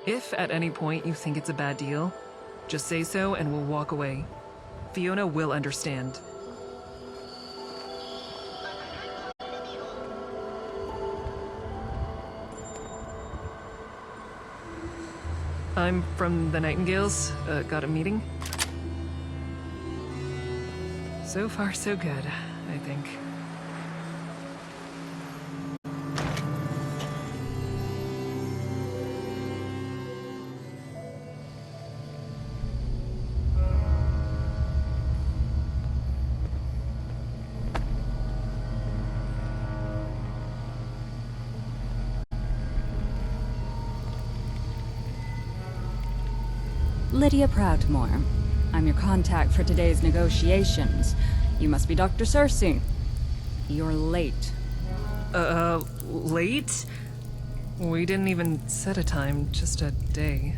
If at any point you think it's a bad deal, just say so and we'll walk away. Fiona will understand. I'm from the Nightingales. Got a meeting? So far, so good, I think. Lydia Proudmore. I'm your contact for today's negotiations. You must be Dr. Cersei. You're late. Late? We didn't even set a time, just a day.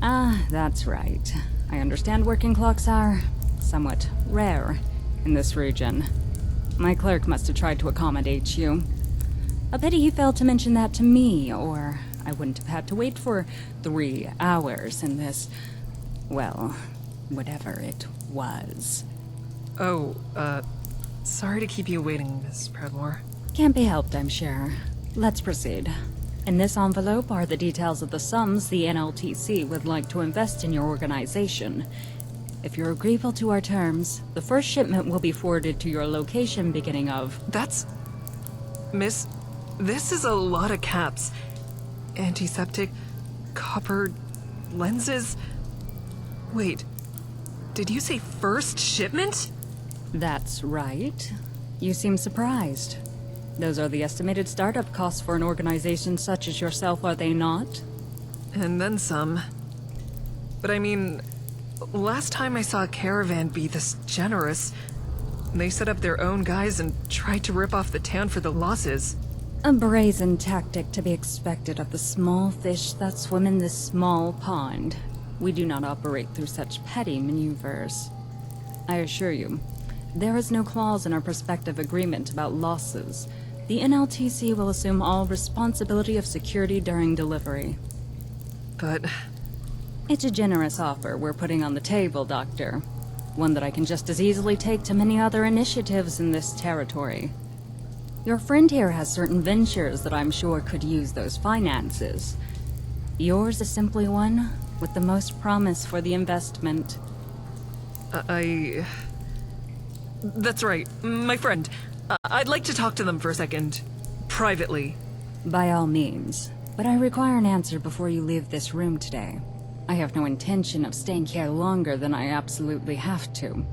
Ah, that's right. I understand working clocks are somewhat rare in this region. My clerk must have tried to accommodate you. A pity he failed to mention that to me, or I wouldn't have had to wait for 3 hours in this, well, whatever it was. Oh, sorry to keep you waiting, Miss Proudmore. Can't be helped, I'm sure. Let's proceed. In this envelope are the details of the sums the NLTC would like to invest in your organization. If you're agreeable to our terms, the first shipment will be forwarded to your location beginning of... That's... Miss... This is a lot of caps. Antiseptic... copper... lenses... Wait... Did you say first shipment? That's right. You seem surprised. Those are the estimated startup costs for an organization such as yourself, are they not? And then some. But I mean... Last time I saw a caravan be this generous, they set up their own guys and tried to rip off the town for the losses. A brazen tactic to be expected of the small fish that swim in this small pond. We do not operate through such petty maneuvers. I assure you, there is no clause in our prospective agreement about losses. The NLTC will assume all responsibility of security during delivery. But... It's a generous offer we're putting on the table, Doctor. One that I can just as easily take to many other initiatives in this territory. Your friend here has certain ventures that I'm sure could use those finances. Yours is simply one with the most promise for the investment. That's right, my friend. I'd like to talk to them for a second. Privately. By all means. But I require an answer before you leave this room today. I have no intention of staying here longer than I absolutely have to.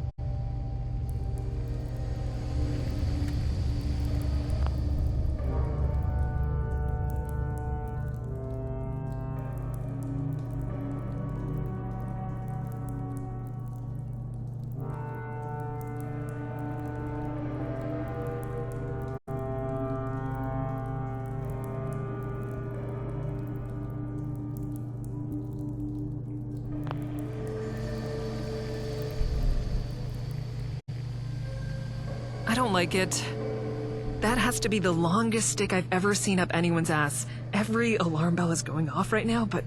I don't like it. That has to be the longest stick I've ever seen up anyone's ass. Every alarm bell is going off right now, but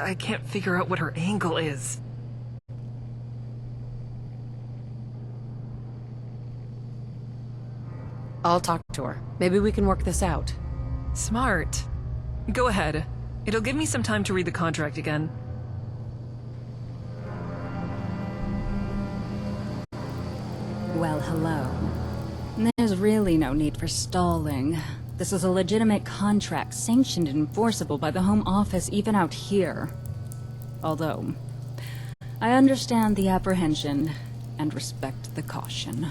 I can't figure out what her angle is. I'll talk to her. Maybe we can work this out. Smart. Go ahead. It'll give me some time to read the contract again. Well, hello. There's really no need for stalling. This is a legitimate contract, sanctioned and enforceable by the Home Office even out here. Although, I understand the apprehension and respect the caution.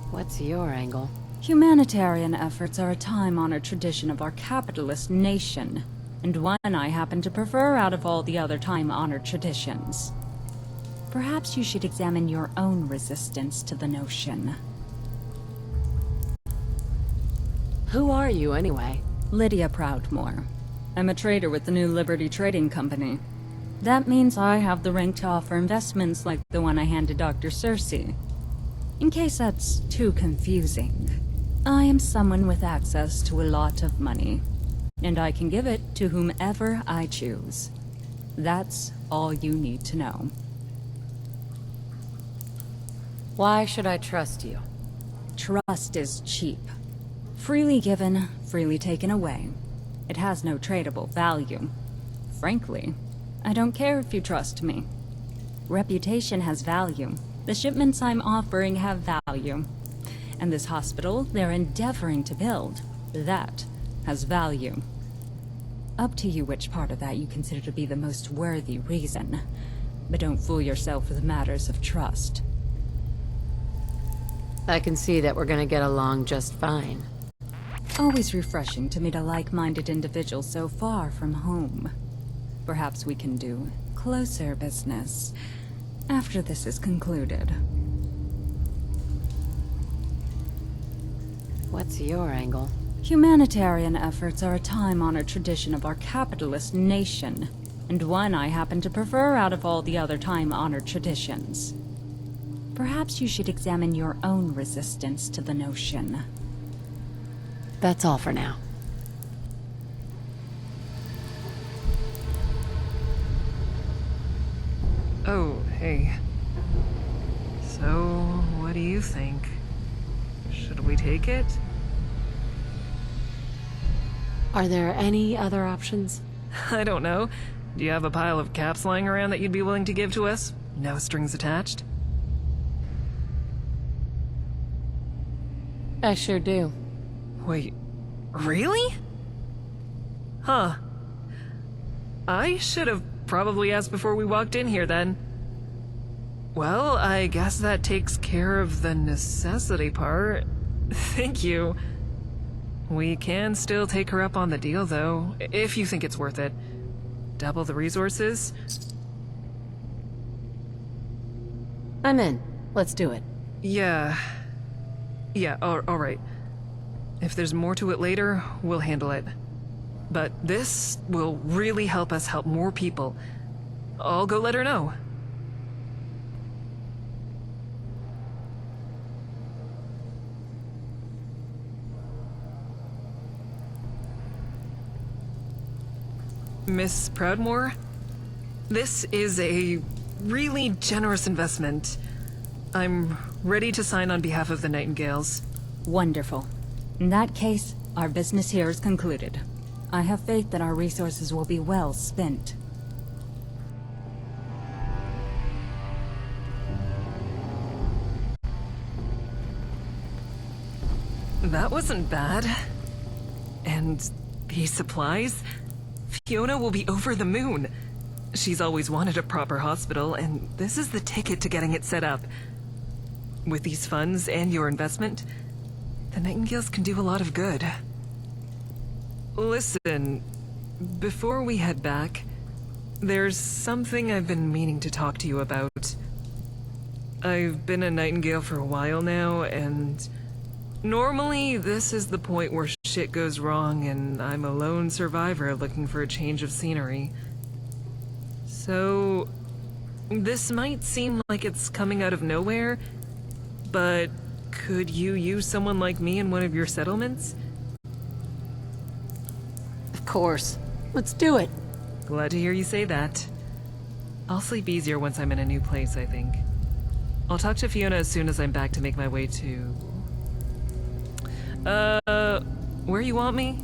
What's your angle? Humanitarian efforts are a time-honored tradition of our capitalist nation, and one I happen to prefer out of all the other time-honored traditions. Perhaps you should examine your own resistance to the notion. Who are you, anyway? Lydia Proudmore. I'm a trader with the New Liberty Trading Company. That means I have the rank to offer investments like the one I handed Dr. Cersei. In case that's too confusing. I am someone with access to a lot of money, and I can give it to whomever I choose. That's all you need to know. Why should I trust you? Trust is cheap. Freely given, freely taken away. It has no tradable value. Frankly, I don't care if you trust me. Reputation has value. The shipments I'm offering have value. And this hospital they're endeavoring to build, that has value. Up to you which part of that you consider to be the most worthy reason. But don't fool yourself with matters of trust. I can see that we're gonna get along just fine. Always refreshing to meet a like-minded individual so far from home. Perhaps we can do closer business after this is concluded. What's your angle? Humanitarian efforts are a time-honored tradition of our capitalist nation, and one I happen to prefer out of all the other time-honored traditions. Perhaps you should examine your own resistance to the notion. That's all for now. Oh, hey. So, what do you think? Should we take it? Are there any other options? I don't know. Do you have a pile of caps lying around that you'd be willing to give to us? No strings attached? I sure do. Wait, really? Huh. I should have probably asked before we walked in here then. Well, I guess that takes care of the necessity part. Thank you. We can still take her up on the deal, though, if you think it's worth it. Double the resources? I'm in. Let's do it. Yeah, all right. If there's more to it later, we'll handle it. But this will really help us help more people. I'll go let her know. Miss Proudmore, this is a really generous investment. I'm ready to sign on behalf of the Nightingales. Wonderful. In that case, our business here is concluded. I have faith that our resources will be well spent. That wasn't bad. And these supplies? Fiona will be over the moon. She's always wanted a proper hospital, and this is the ticket to getting it set up. With these funds and your investment, the Nightingales can do a lot of good. Listen, before we head back, there's something I've been meaning to talk to you about. I've been a Nightingale for a while now, and normally this is the point where shit goes wrong and I'm a lone survivor looking for a change of scenery. So, this might seem like it's coming out of nowhere, but could you use someone like me in one of your settlements? Of course. Let's do it. Glad to hear you say that. I'll sleep easier once I'm in a new place, I think. I'll talk to Fiona as soon as I'm back to make my way to... where you want me?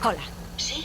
Hola. ¿Sí?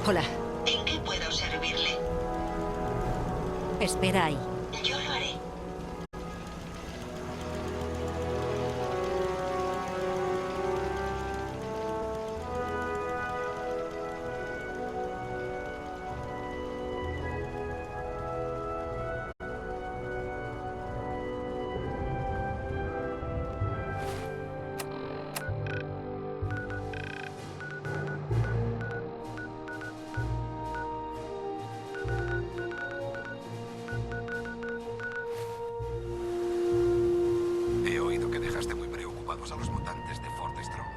Hola. ¿En qué puedo servirle? Espera ahí. Yo lo haré. He oído que dejaste muy preocupados a los mutantes de Fort Strong.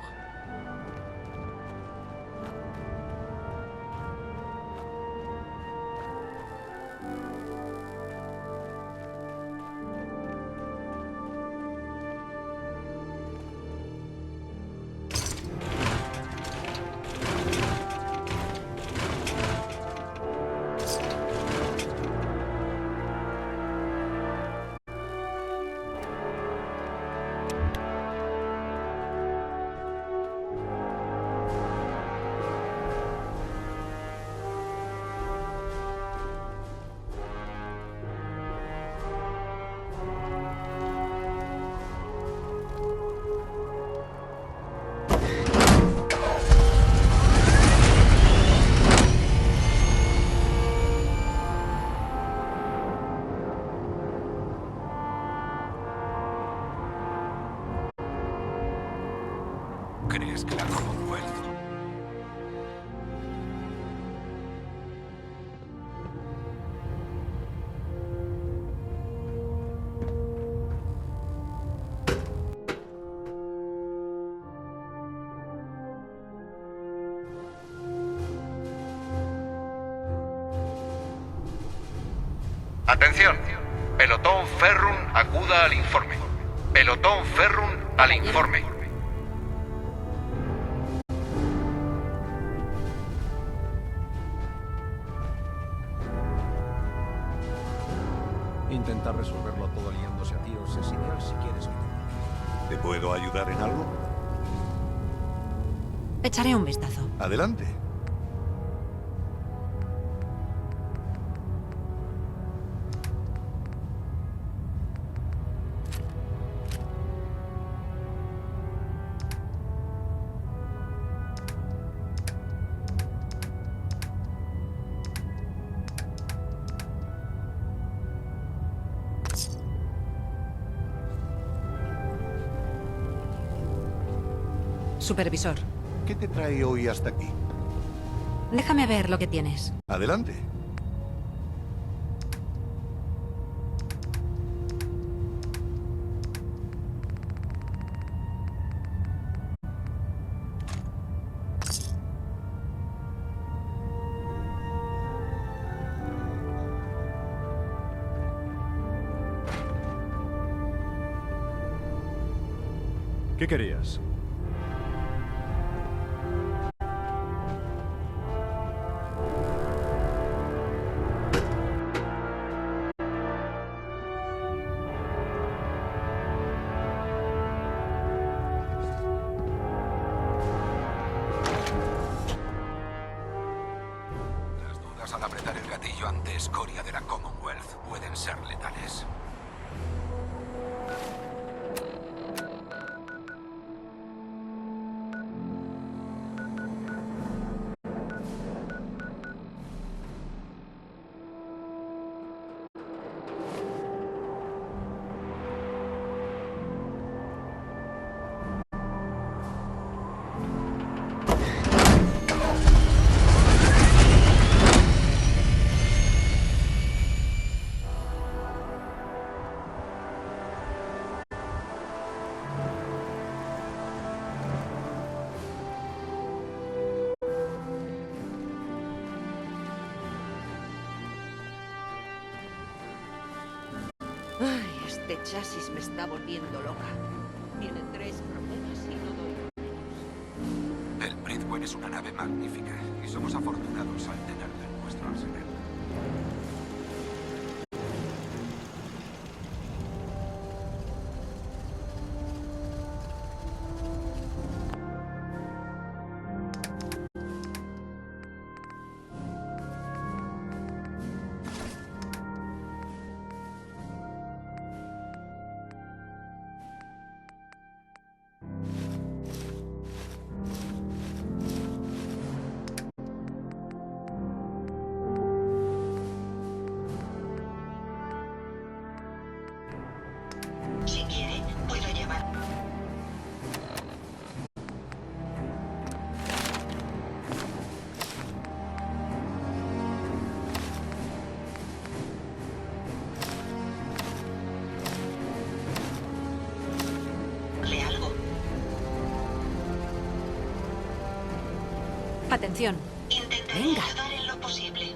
¿Crees que la Commonwealth? Atención. Pelotón Ferrum acuda al informe. Pelotón Ferrum al informe. Intentar resolverlo todo liándose a tiros es ideal si quieres que te... ¿Te puedo ayudar en algo? Echaré un vistazo. Adelante. Supervisor, ¿Qué te trae hoy hasta aquí? déjame ver lo que tienes. Adelante. ¿Qué querías? Las dudas a Apretar el gatillo ante escoria de la Commonwealth pueden ser letales. Ay, este chasis me está volviendo loca. Tiene 3 problemas y no doy menos. El Bridwell es una nave magnífica y somos afortunados al tenerla en nuestro arsenal. Si quiere, puedo llevar. Le algo. Atención. Intentaré Venga. ayudar en lo posible.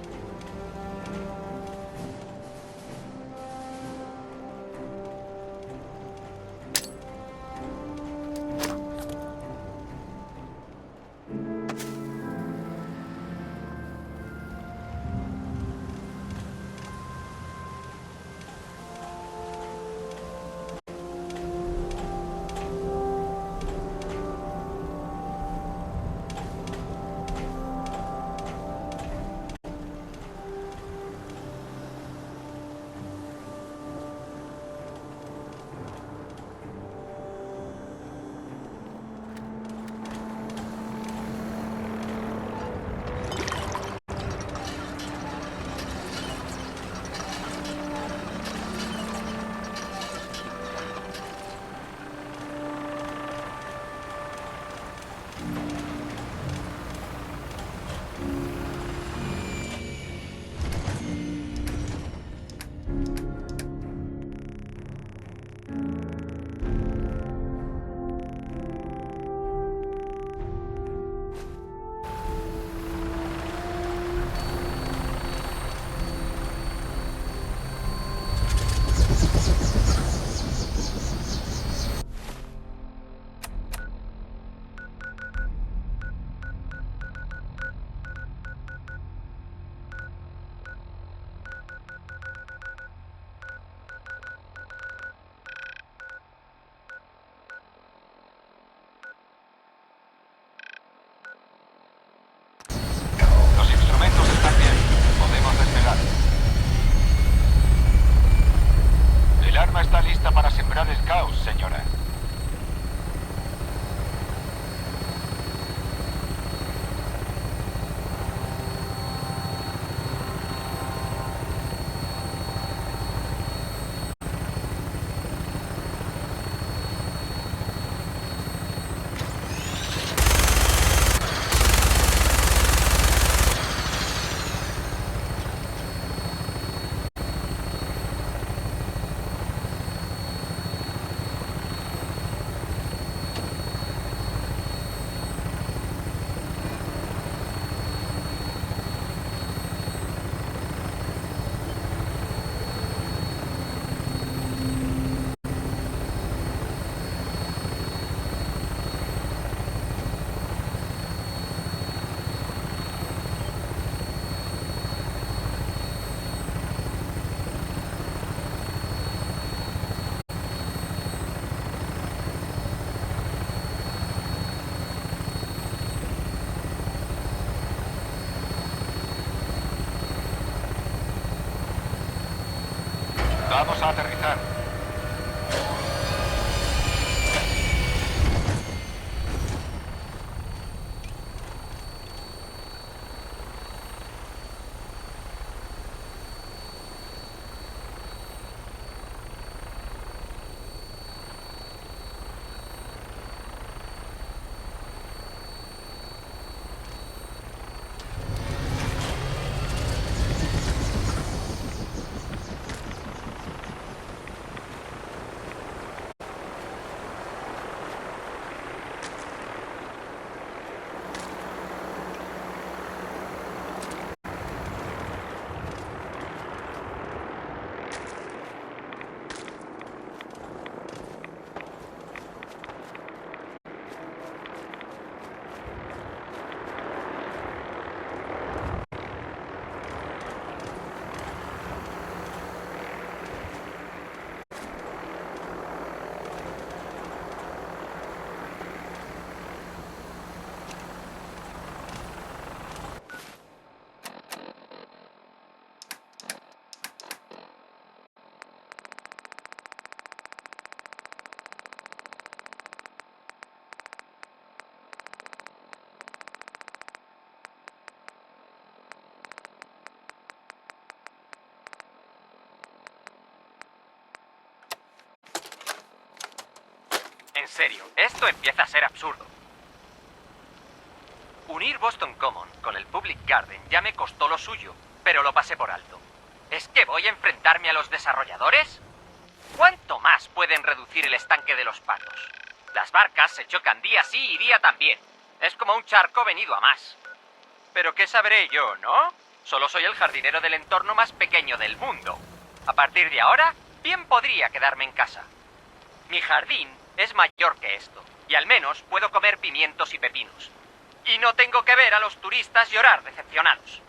Vamos a aterrizar. En serio, esto empieza a ser absurdo. Unir Boston Common con el Public Garden ya me costó lo suyo, pero lo pasé por alto. ¿Es que voy a enfrentarme a los desarrolladores? ¿Cuánto más pueden reducir el estanque de los patos? Las barcas se chocan día sí y día también. Es como un charco venido a más. Pero ¿qué sabré yo, no? Solo soy el jardinero del entorno más pequeño del mundo. A partir de ahora, bien podría quedarme en casa. Mi jardín es mayor que esto, y al menos puedo comer pimientos y pepinos. Y no tengo que ver a los turistas llorar decepcionados.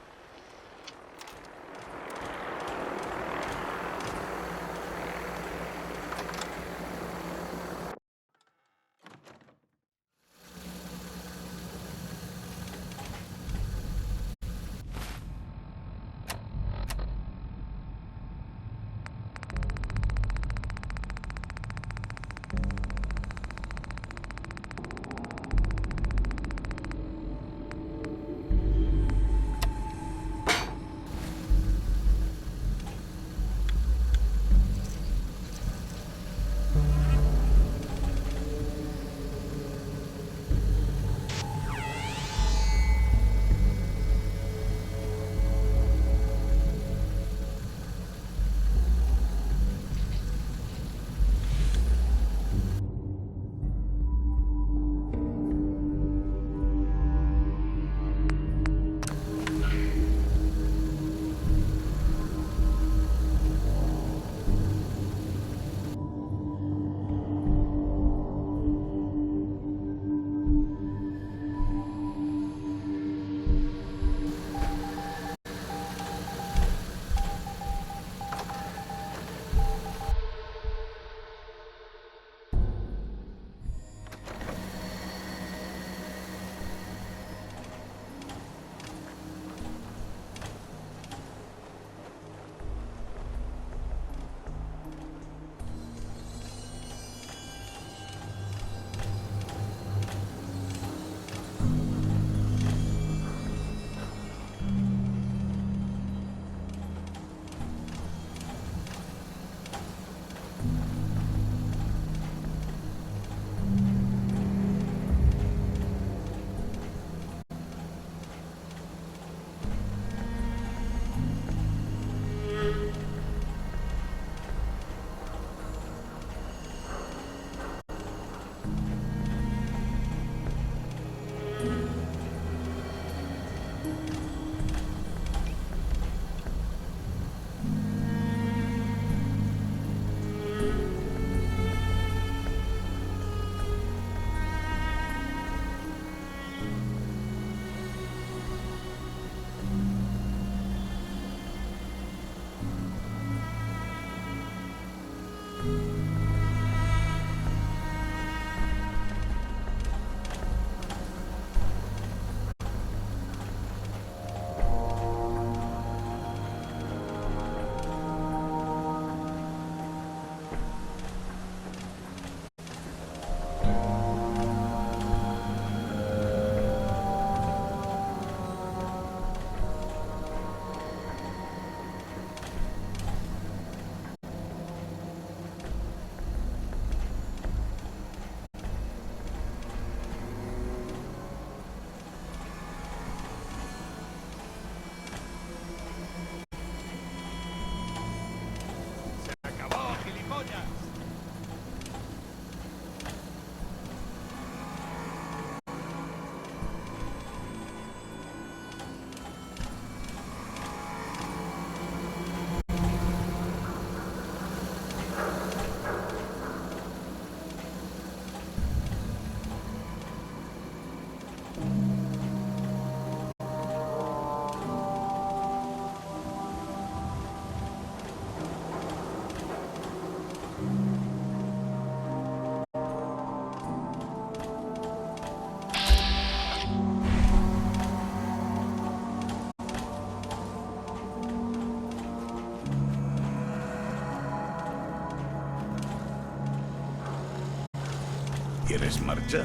¿Quieres marcha?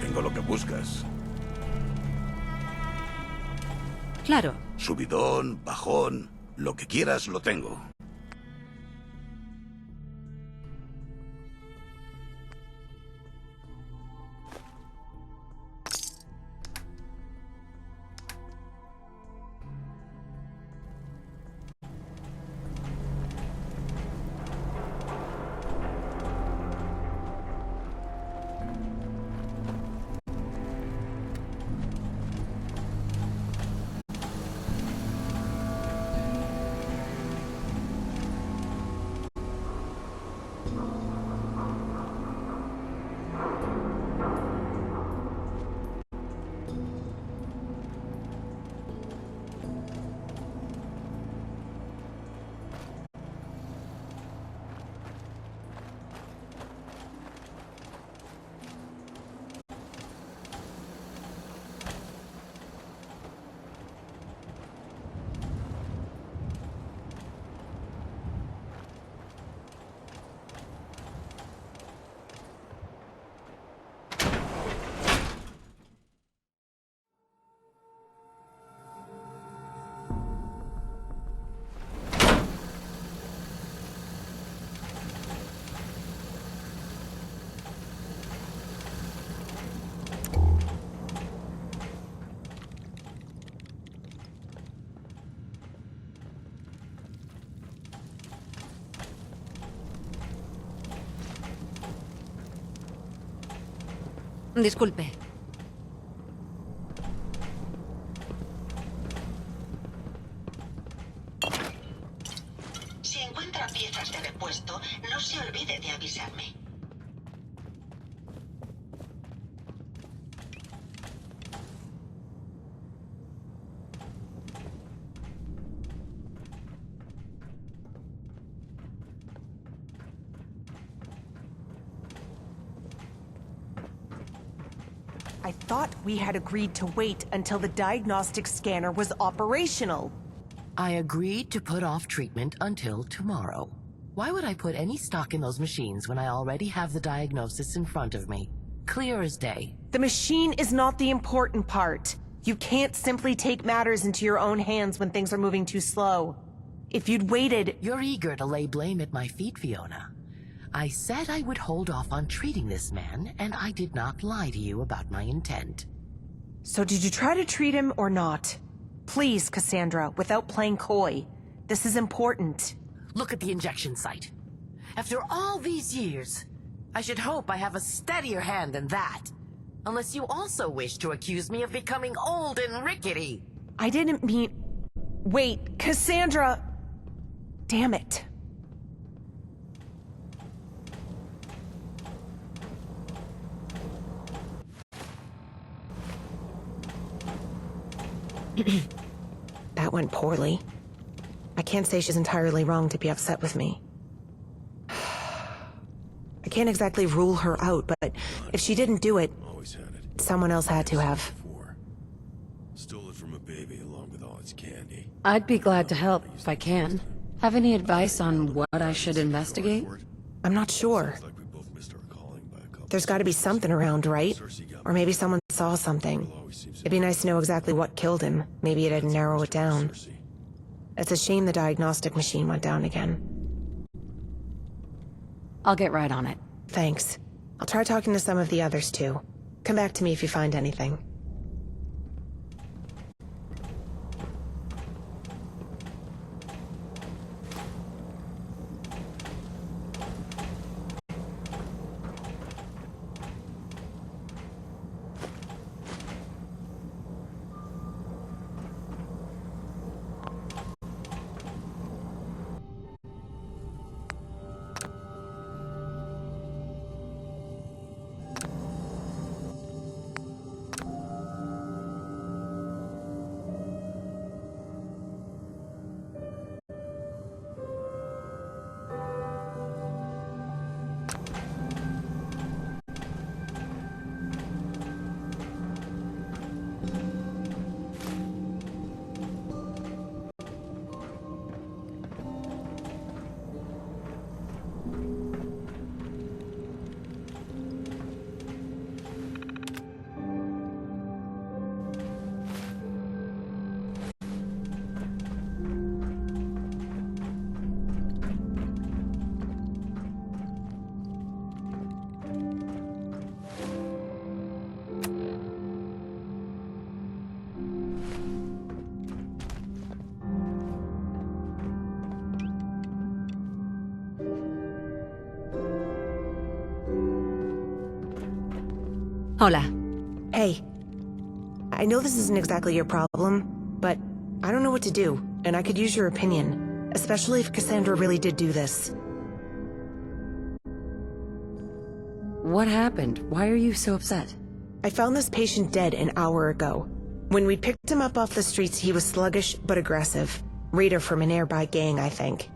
Tengo lo que buscas. Claro. Subidón, bajón, lo que quieras lo tengo. Disculpe. Si encuentra piezas de repuesto, no se olvide de avisarme. I thought we had agreed to wait until the diagnostic scanner was operational. I agreed to put off treatment until tomorrow. Why would I put any stock in those machines when I already have the diagnosis in front of me? Clear as day. The machine is not the important part. You can't simply take matters into your own hands when things are moving too slow. If you'd waited— You're eager to lay blame at my feet, Fiona. I said I would hold off on treating this man, and I did not lie to you about my intent. So did you try to treat him or not? Please, Cassandra, without playing coy. This is important. Look at the injection site. After all these years, I should hope I have a steadier hand than that. Unless you also wish to accuse me of becoming old and rickety. I didn't mean— Wait, Cassandra! Damn it. That went poorly. I can't say she's entirely wrong to be upset with me. I can't exactly rule her out, but if she didn't do it, someone else had to have. Stole it from a baby along with all its candy. I'd be glad to help if I can. Have any advice on what I should investigate? I'm not sure. There's got to be something around, right? Or maybe someone saw something. It'd be nice to know exactly what killed him. Maybe it'd narrow it down. It's a shame the diagnostic machine went down again. I'll get right on it. Thanks. I'll try talking to some of the others too. Come back to me if you find anything. Hola. Hey. I know this isn't exactly your problem, but I don't know what to do, and I could use your opinion, especially if Cassandra really did do this. What happened? Why are you so upset? I found this patient dead an hour ago. When we picked him up off the streets, he was sluggish but aggressive. Raider from a nearby gang, I think.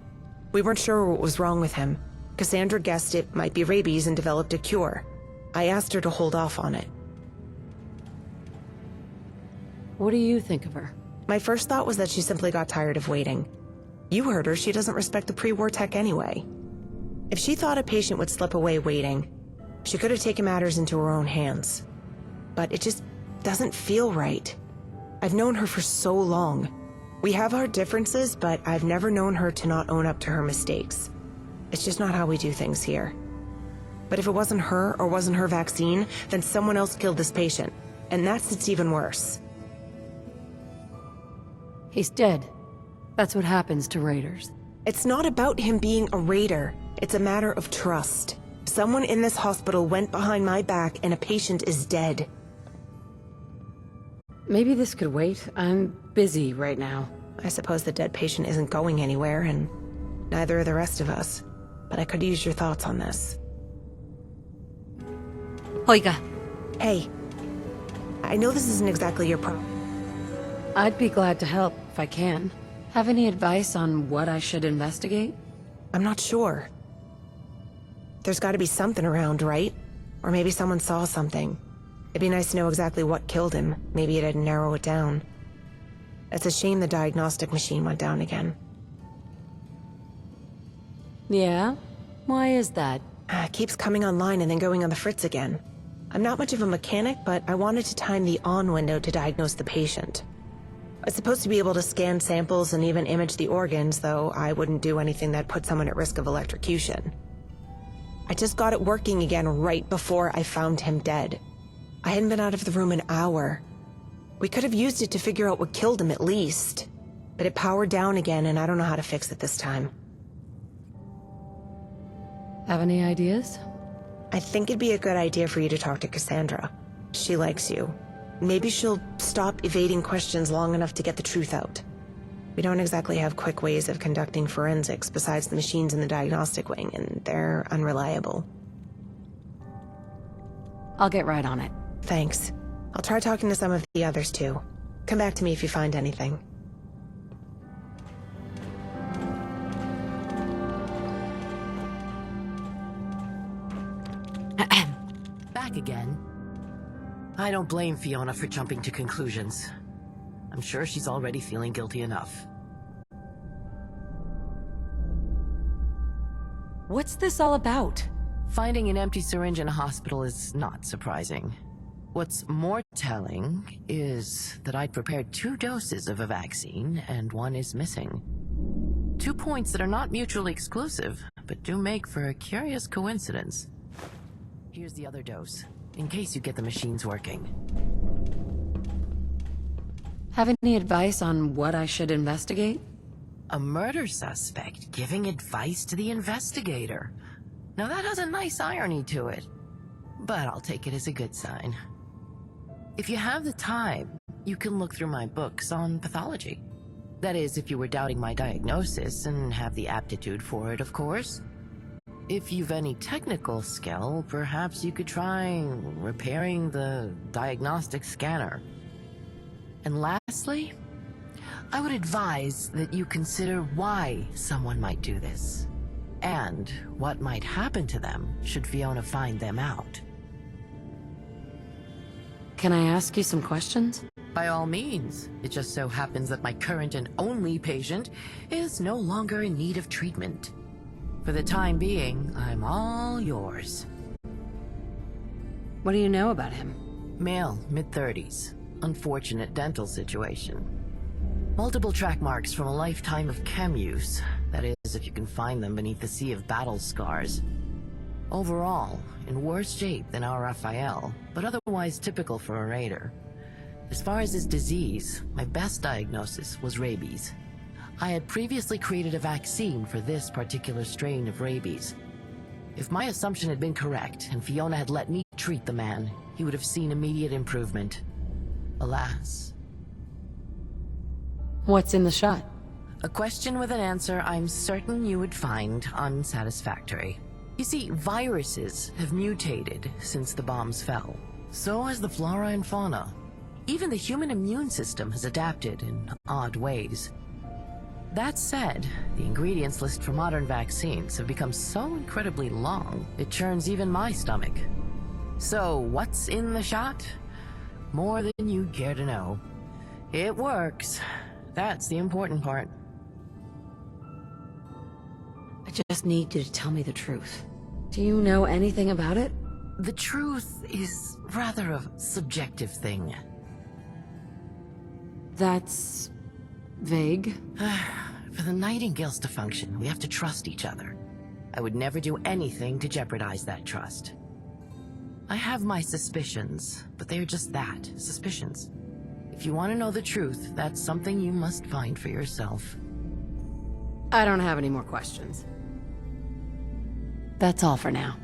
We weren't sure what was wrong with him. Cassandra guessed it might be rabies and developed a cure. I asked her to hold off on it. What do you think of her? My first thought was that she simply got tired of waiting. You heard her, she doesn't respect the pre-war tech anyway. If she thought a patient would slip away waiting, she could have taken matters into her own hands. But it just doesn't feel right. I've known her for so long. We have our differences, but I've never known her to not own up to her mistakes. It's just not how we do things here. But if it wasn't her or wasn't her vaccine, then someone else killed this patient. And it's even worse. He's dead. That's what happens to raiders. It's not about him being a raider. It's a matter of trust. Someone in this hospital went behind my back and a patient is dead. Maybe this could wait. I'm busy right now. I suppose the dead patient isn't going anywhere, and neither are the rest of us. But I could use your thoughts on this. Oiga. Hey. I know this isn't exactly your problem. I'd be glad to help if I can. Have any advice on what I should investigate? I'm not sure. There's got to be something around, right? Or maybe someone saw something. It'd be nice to know exactly what killed him. Maybe it'd narrow it down. It's a shame the diagnostic machine went down again. Yeah? Why is that? It keeps coming online and then going on the fritz again. I'm not much of a mechanic, but I wanted to time the on window to diagnose the patient. It's supposed to be able to scan samples and even image the organs, though I wouldn't do anything that put someone at risk of electrocution. I just got it working again right before I found him dead. I hadn't been out of the room an hour. We could have used it to figure out what killed him at least. But it powered down again and I don't know how to fix it this time. Have any ideas? I think it'd be a good idea for you to talk to Cassandra. She likes you. Maybe she'll stop evading questions long enough to get the truth out. We don't exactly have quick ways of conducting forensics besides the machines in the diagnostic wing, and they're unreliable. I'll get right on it. Thanks. I'll try talking to some of the others too. Come back to me if you find anything. Back again. I don't blame Fiona for jumping to conclusions. I'm sure she's already feeling guilty enough. What's this all about? Finding an empty syringe in a hospital is not surprising. What's more telling is that I'd prepared 2 doses of a vaccine and one is missing. 2 points that are not mutually exclusive, but do make for a curious coincidence. Here's the other dose, in case you get the machines working. Have any advice on what I should investigate? A murder suspect giving advice to the investigator. Now that has a nice irony to it, but I'll take it as a good sign. If you have the time, you can look through my books on pathology. That is, if you were doubting my diagnosis and have the aptitude for it, of course. If you've any technical skill, perhaps you could try repairing the diagnostic scanner. And lastly, I would advise that you consider why someone might do this, and what might happen to them should Fiona find them out. Can I ask you some questions? By all means. It just so happens that my current and only patient is no longer in need of treatment. For the time being, I'm all yours. What do you know about him? Male, mid-30s. Unfortunate dental situation. Multiple track marks from a lifetime of chem use. That is, if you can find them beneath the sea of battle scars. Overall, in worse shape than our Raphael, but otherwise typical for a raider. As far as his disease, my best diagnosis was rabies. I had previously created a vaccine for this particular strain of rabies. If my assumption had been correct, and Fiona had let me treat the man, he would have seen immediate improvement. Alas. What's in the shot? A question with an answer I'm certain you would find unsatisfactory. You see, viruses have mutated since the bombs fell. So has the flora and fauna. Even the human immune system has adapted in odd ways. That said, the ingredients list for modern vaccines have become so incredibly long, it churns even my stomach. So, what's in the shot? More than you'd care to know. It works. That's the important part. I just need you to tell me the truth. Do you know anything about it? The truth is rather a subjective thing. That's vague. For the Nightingales to function, we have to trust each other. I would never do anything to jeopardize that trust. I have my suspicions, but they're just that, suspicions. If you want to know the truth, that's something you must find for yourself. I don't have any more questions. That's all for now.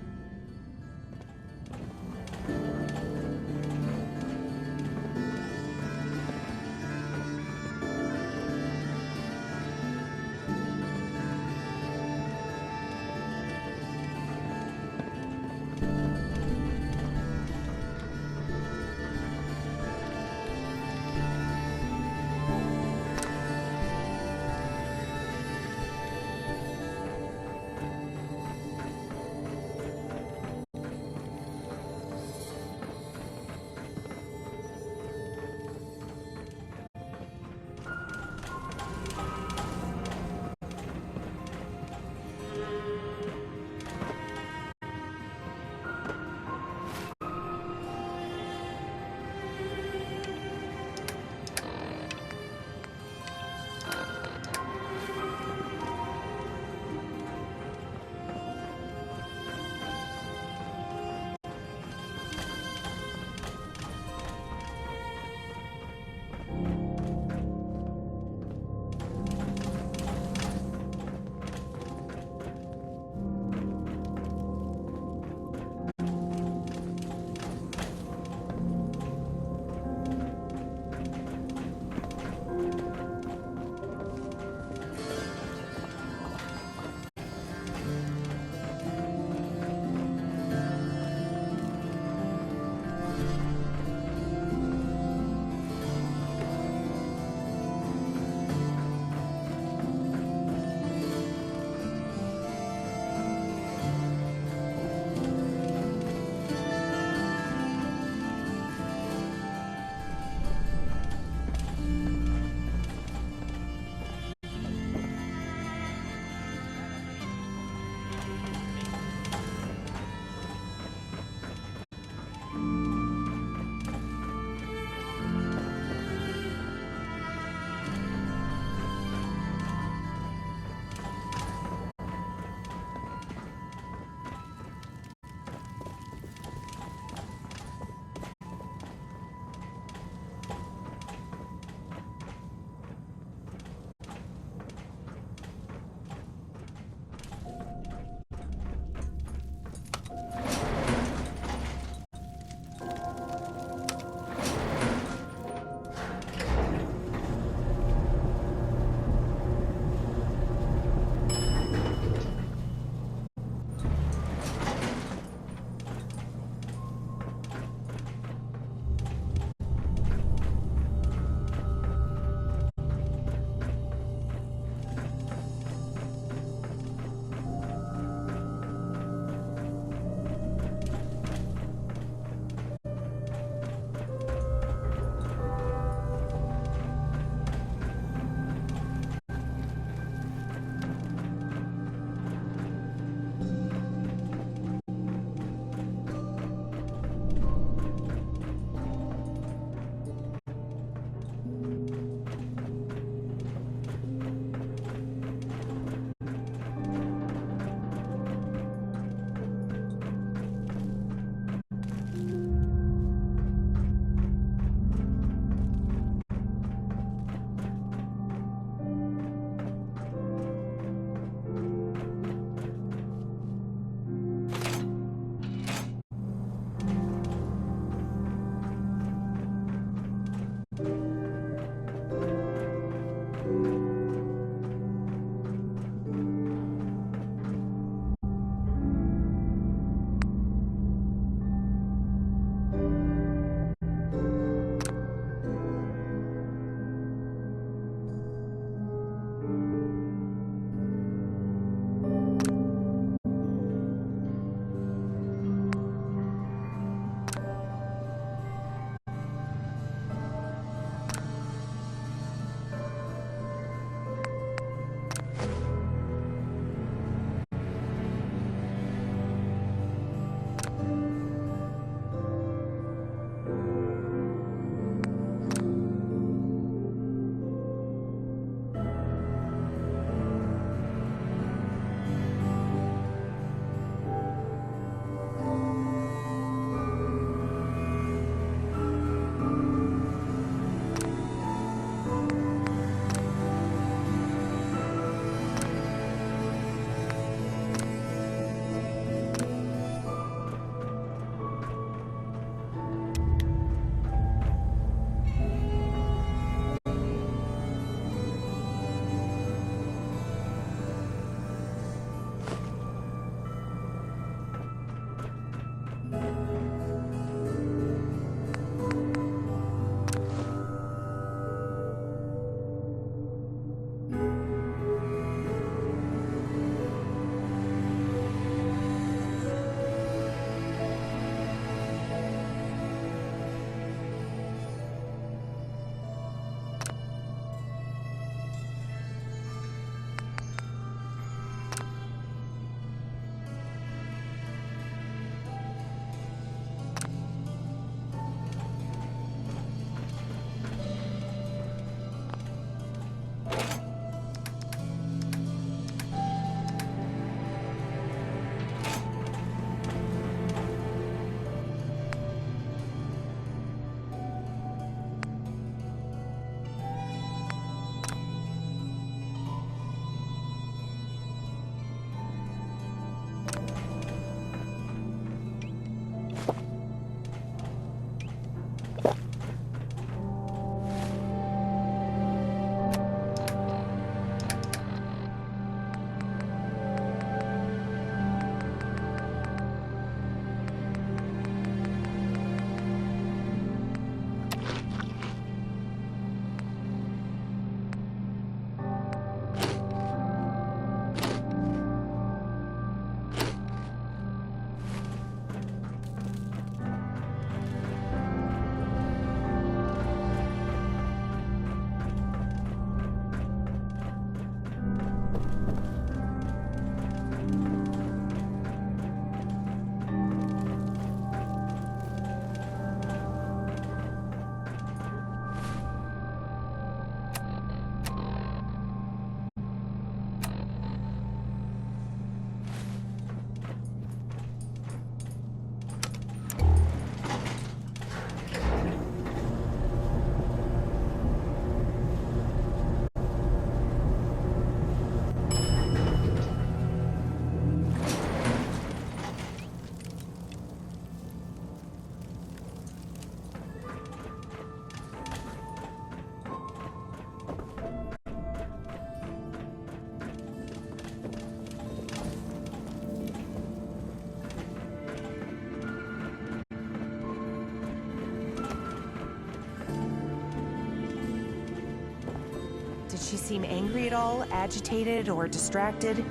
she seem angry at all, agitated, or distracted?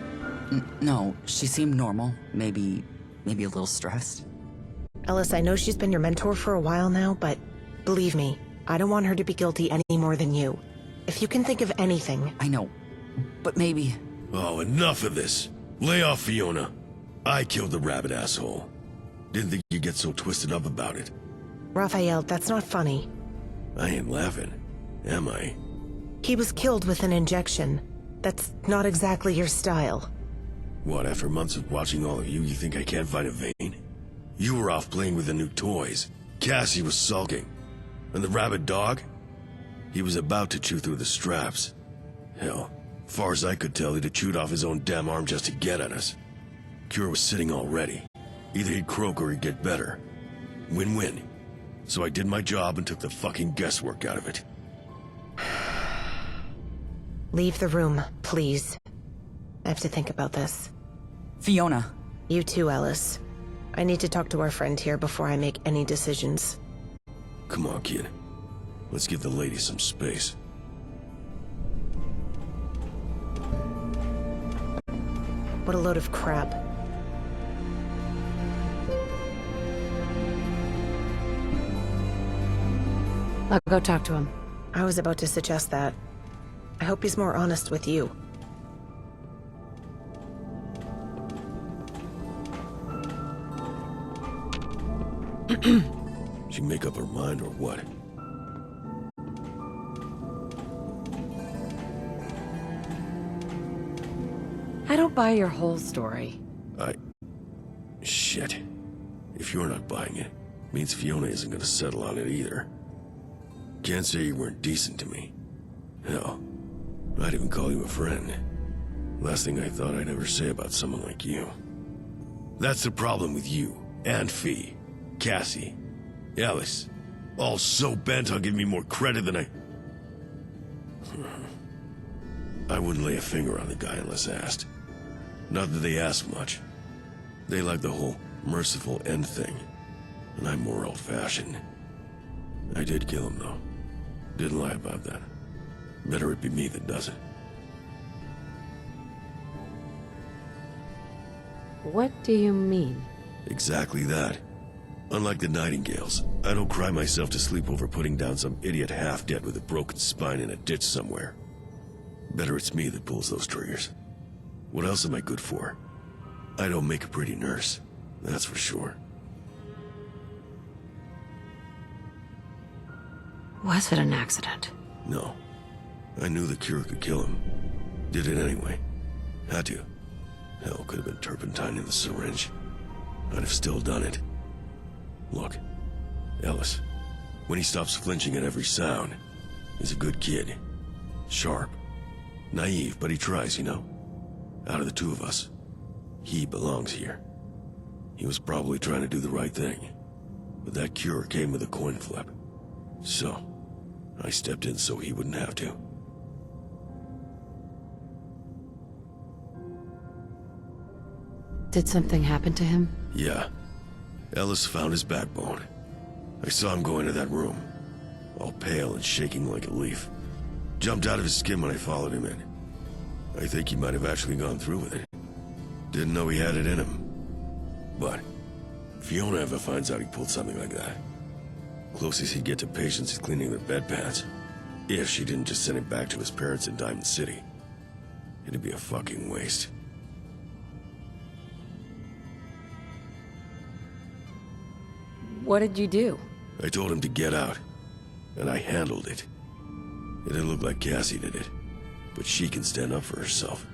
No, she seemed normal. Maybe a little stressed. Ellis, I know she's been your mentor for a while now, but believe me, I don't want her to be guilty any more than you. If you can think of anything... I know, but maybe... Oh, enough of this. Lay off, Fiona. I killed the rabbit asshole. Didn't think you'd get so twisted up about it. Raphael, that's not funny. I ain't laughing, am I? He was killed with an injection. That's not exactly your style. What, after months of watching all of you think I can't find a vein? You were off playing with the new toys. Cassie was sulking. And the rabid dog? He was about to chew through the straps. Hell, far as I could tell, he'd have chewed off his own damn arm just to get at us. Cure was sitting all ready. Either he'd croak or he'd get better. Win-win. So I did my job and took the fucking guesswork out of it. Leave the room, please. I have to think about this. Fiona. You too, Ellis. I need to talk to our friend here before I make any decisions. Come on, kid. Let's give the lady some space. What a load of crap. I'll go talk to him. I was about to suggest that. I hope he's more honest with you. She make up her mind or what? I don't buy your whole story. Shit. If you're not buying it, means Fiona isn't gonna settle on it either. Can't say you weren't decent to me. Hell, I'd even call you a friend. Last thing I thought I'd ever say about someone like you. That's the problem with you, and Fee, Cassie, Alice. All so bent on giving me more credit than I wouldn't lay a finger on the guy unless asked. Not that they ask much. They like the whole merciful end thing, and I'm more old-fashioned. I did kill him, though. Didn't lie about that. Better it be me that does it. What do you mean? Exactly that. Unlike the Nightingales, I don't cry myself to sleep over putting down some idiot half-dead with a broken spine in a ditch somewhere. Better it's me that pulls those triggers. What else am I good for? I don't make a pretty nurse, that's for sure. Was it an accident? No. I knew the cure could kill him. Did it anyway. Had to. Hell, could have been turpentine in the syringe. I'd have still done it. Look, Ellis, when he stops flinching at every sound, he's a good kid. Sharp. Naive, but he tries, you know. Out of the two of us, he belongs here. He was probably trying to do the right thing. But that cure came with a coin flip. So, I stepped in so he wouldn't have to. Did something happen to him? Yeah. Ellis found his backbone. I saw him go into that room, all pale and shaking like a leaf. Jumped out of his skin when I followed him in. I think he might have actually gone through with it. Didn't know he had it in him. But if Fiona ever finds out he pulled something like that, closest he'd get to patients is cleaning their bedpans. If she didn't just send him back to his parents in Diamond City. It'd be a fucking waste. What did you do? I told him to get out, and I handled it. It didn't look like Cassie did it, but she can stand up for herself.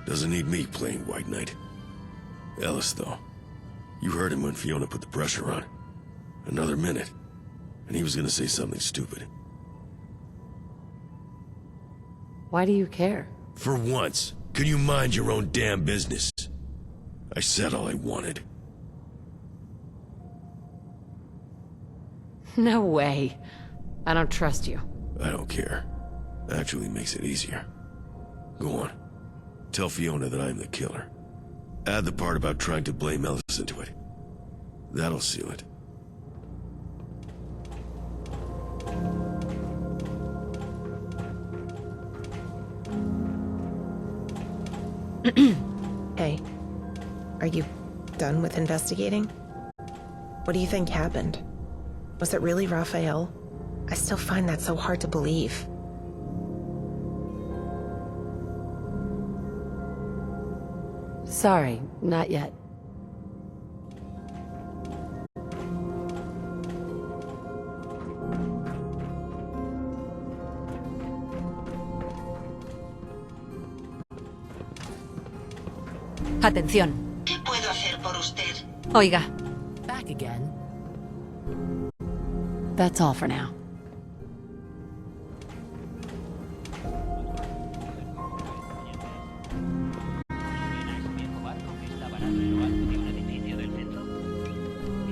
Doesn't need me playing White Knight. Ellis, though. You heard him when Fiona put the pressure on. Another minute, and he was gonna say something stupid. Why do you care? For once, can you mind your own damn business? I said all I wanted. No way. I don't trust you. I don't care. Actually makes it easier. Go on. Tell Fiona that I'm the killer. Add the part about trying to blame Ellis into it. That'll seal it. Hey, are you done with investigating? What do you think happened? Was it really Raphael? I still find that so hard to believe. Sorry, not yet. Atención. ¿Qué puedo hacer por usted? Oiga. Back again. That's all for now.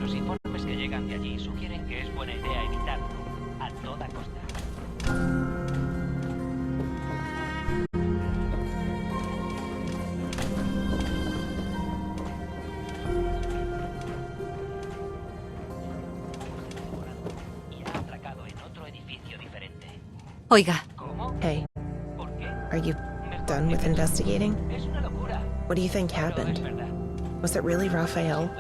Los informes que llegan de allí sugieren que es buena idea evitarlo a toda costa. Y ha atracado en otro edificio diferente. Oiga. ¿Cómo? Hey, ¿Por qué? are you done with investigating? Es una locura. What do you think Pero es happened? verdad. Was it really Raphael?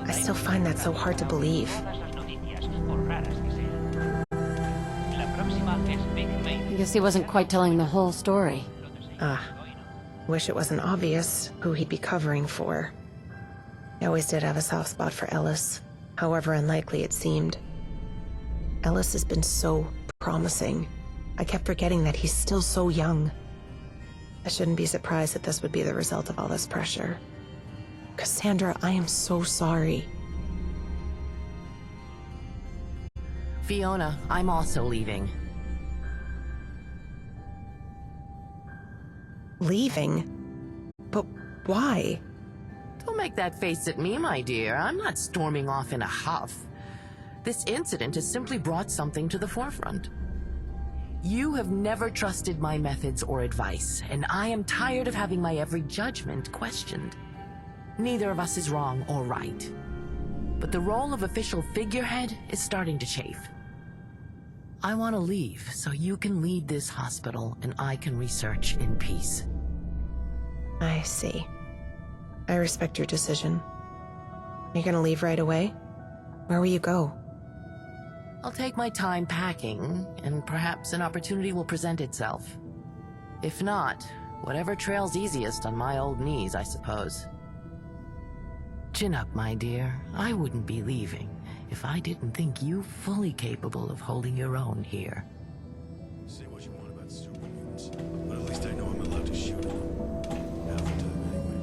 I still find that so hard to believe. Todas las noticias, por raras que sean. La próxima es Big May. I guess he wasn't quite telling the whole story. Wish it wasn't obvious who he'd be covering for. I always did have a soft spot for Ellis, however unlikely it seemed. Ellis has been so promising. I kept forgetting that he's still so young. I shouldn't be surprised that this would be the result of all this pressure. Cassandra, I am so sorry. Fiona, I'm also leaving. Leaving? But why? Don't make that face at me, my dear. I'm not storming off in a huff. This incident has simply brought something to the forefront. You have never trusted my methods or advice, and I am tired of having my every judgment questioned. Neither of us is wrong or right. But the role of official figurehead is starting to chafe. I want to leave so you can lead this hospital and I can research in peace. I see. I respect your decision. You're gonna leave right away? Where will you go? I'll take my time packing, and perhaps an opportunity will present itself. If not, whatever trail's easiest on my old knees, I suppose. Chin up, my dear. I wouldn't be leaving if I didn't think you fully capable of holding your own here. Say what you want about super mutants, but at least I know I'm allowed to shoot at them. Half the time, anyway.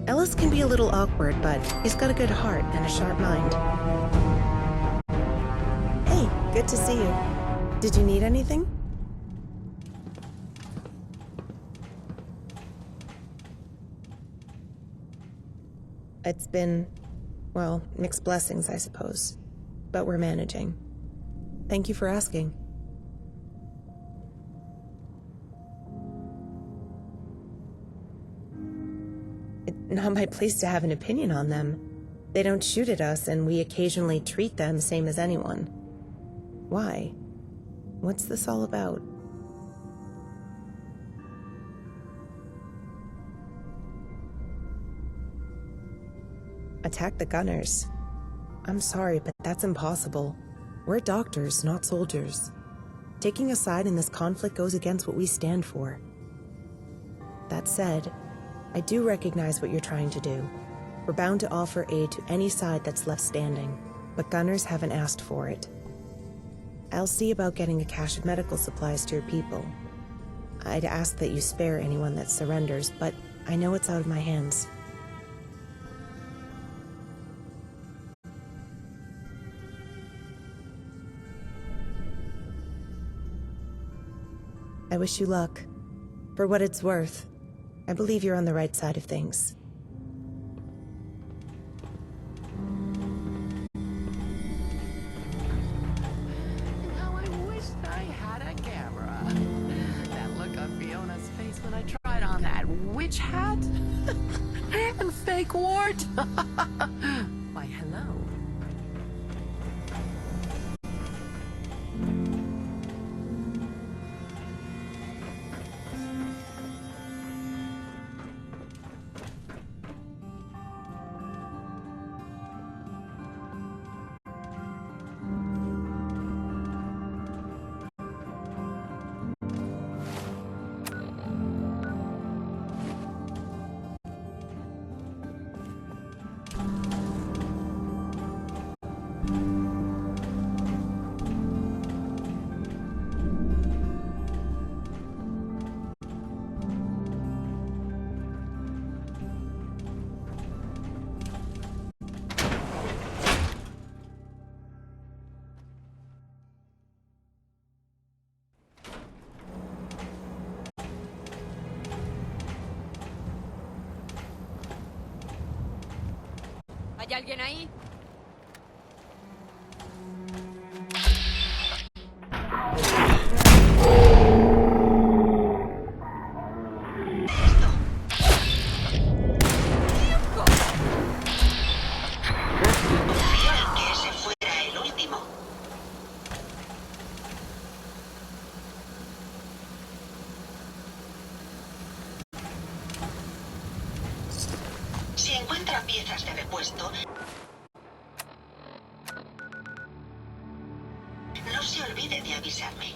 Ellis can be a little awkward, but he's got a good heart and a sharp mind. Hey, good to see you. Did you need anything? It's been, well, mixed blessings, I suppose. But we're managing. Thank you for asking. It's not my place to have an opinion on them. They don't shoot at us, and we occasionally treat them same as anyone. Why? What's this all about? Attack the gunners. I'm sorry, but that's impossible. We're doctors, not soldiers. Taking a side in this conflict goes against what we stand for. That said, I do recognize what you're trying to do. We're bound to offer aid to any side that's left standing, but gunners haven't asked for it. I'll see about getting a cache of medical supplies to your people. I'd ask that you spare anyone that surrenders, but I know it's out of my hands. I wish you luck. For what it's worth, I believe you're on the right side of things. How I wish I had a camera. That look on Fiona's face when I tried on that witch hat and fake wart. Why, hello. ¿Hay alguien ahí? Confío en que ese fuera el último. Si encuentra piezas de repuesto, no se olvide de avisarme.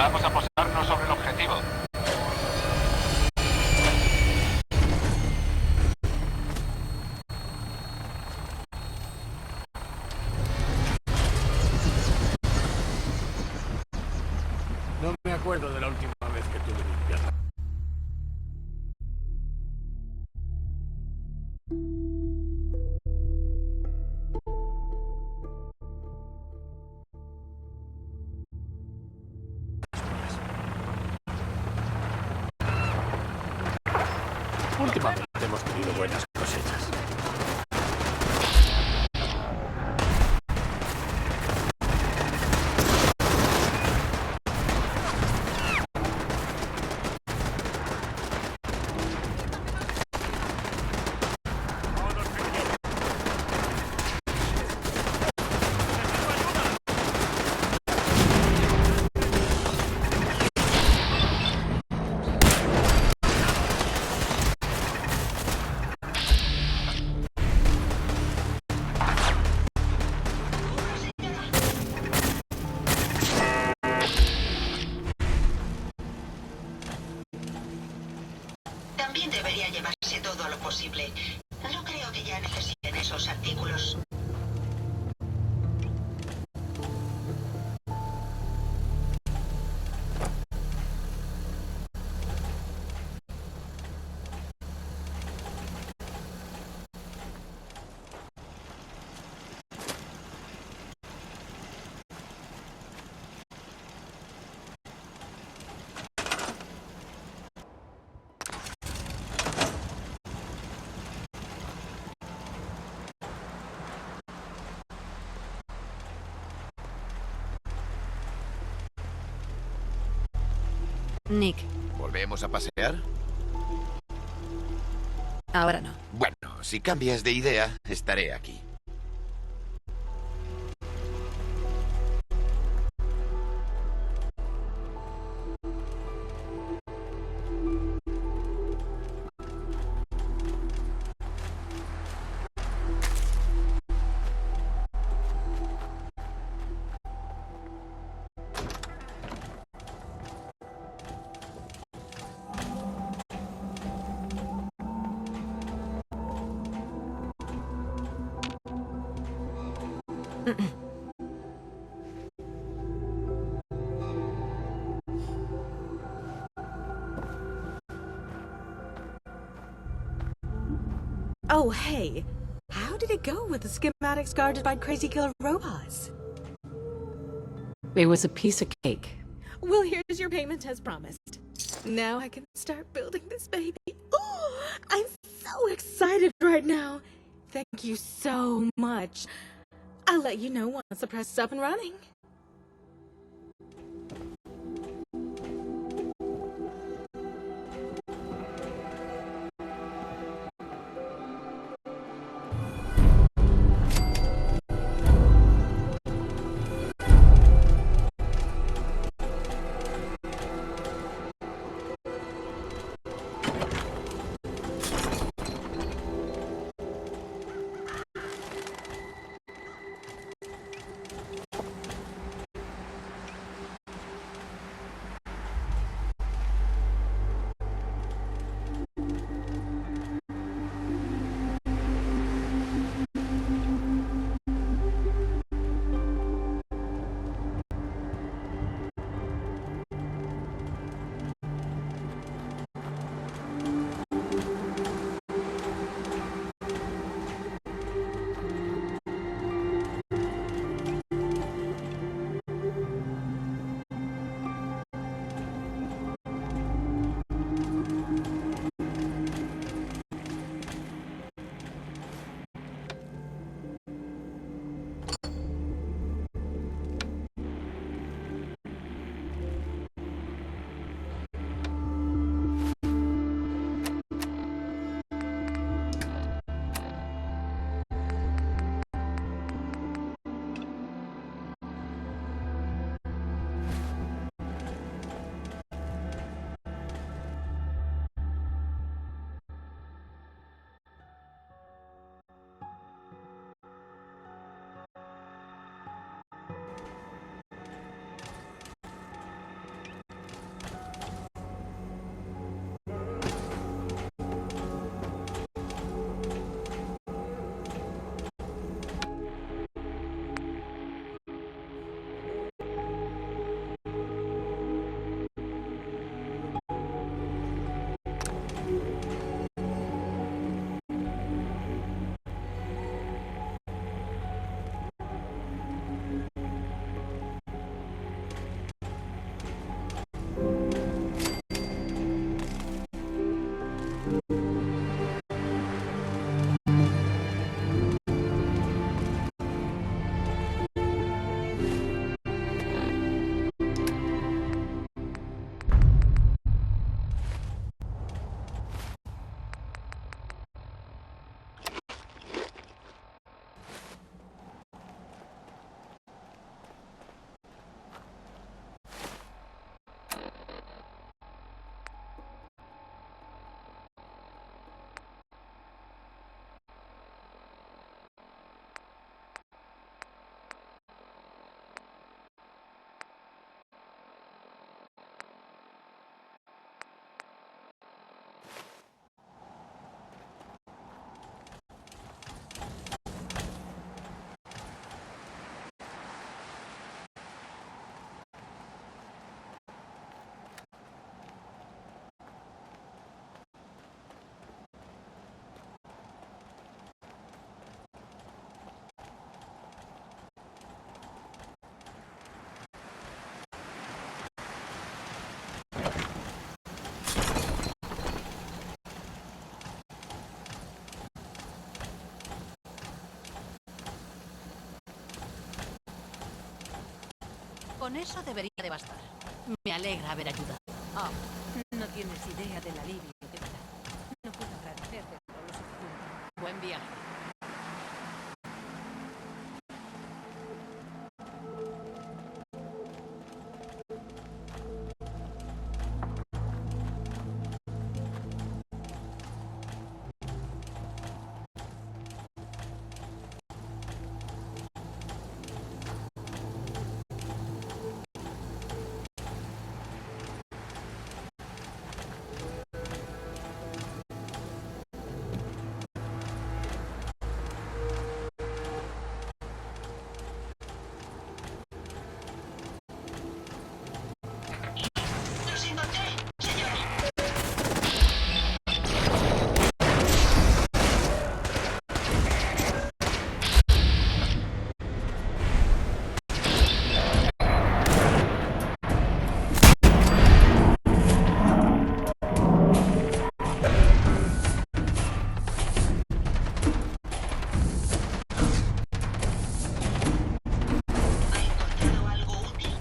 Vamos a posarnos sobre el objetivo. No me acuerdo de la última vez que tuve un viaje. Últimamente hemos tenido buenas cosechas. También debería llevarse todo lo posible. No creo que ya necesiten esos artículos. Nick, ¿Volvemos a pasear? ahora no. Bueno, si cambias de idea, estaré aquí. Oh, hey. How did it go with the schematics guarded by crazy killer robots? It was a piece of cake. Well, here's your payment as promised. Now I can start building this baby. Oh, I'm so excited right now. Thank you so much. I'll let you know once the press is up and running. Con eso debería de bastar. Me alegra haber ayudado. Oh, no tienes idea del alivio que me da. No puedo agradecerte lo suficiente. Buen viaje. ¡Los encontré, señor! ¿Ha encontrado algo útil?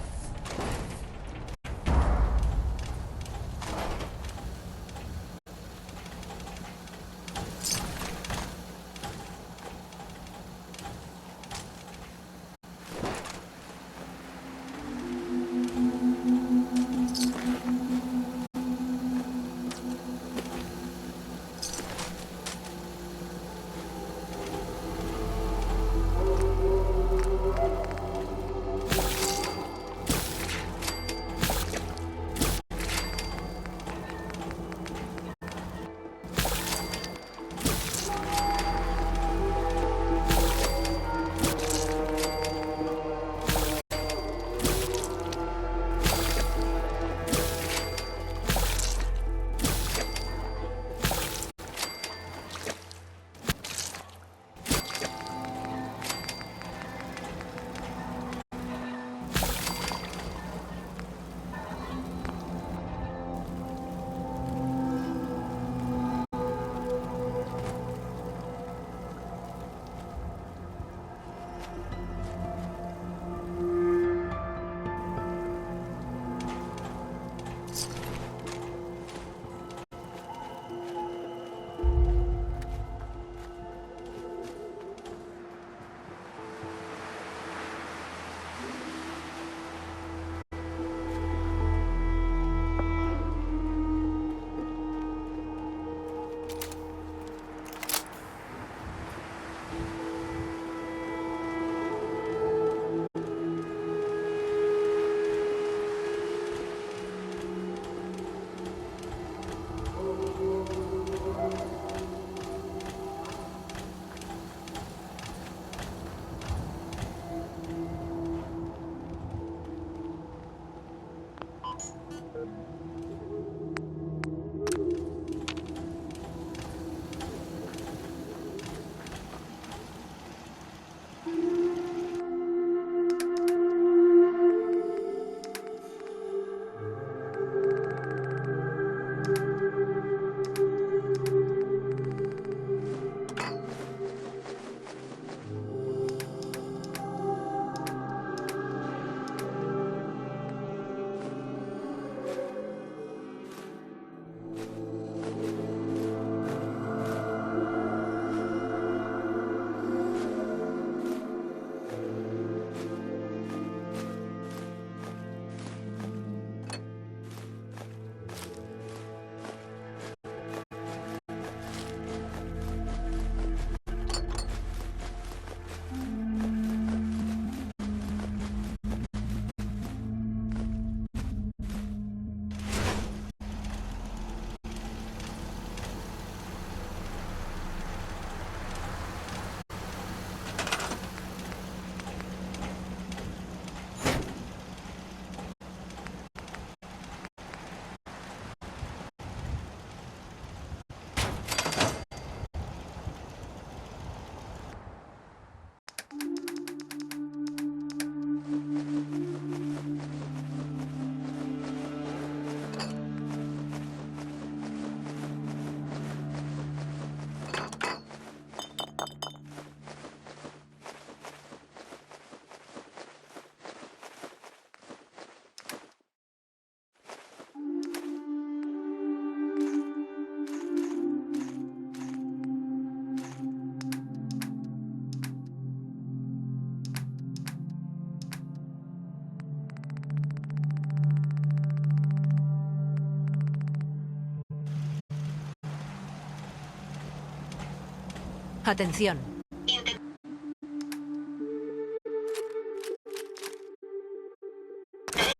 Atención. Intentaré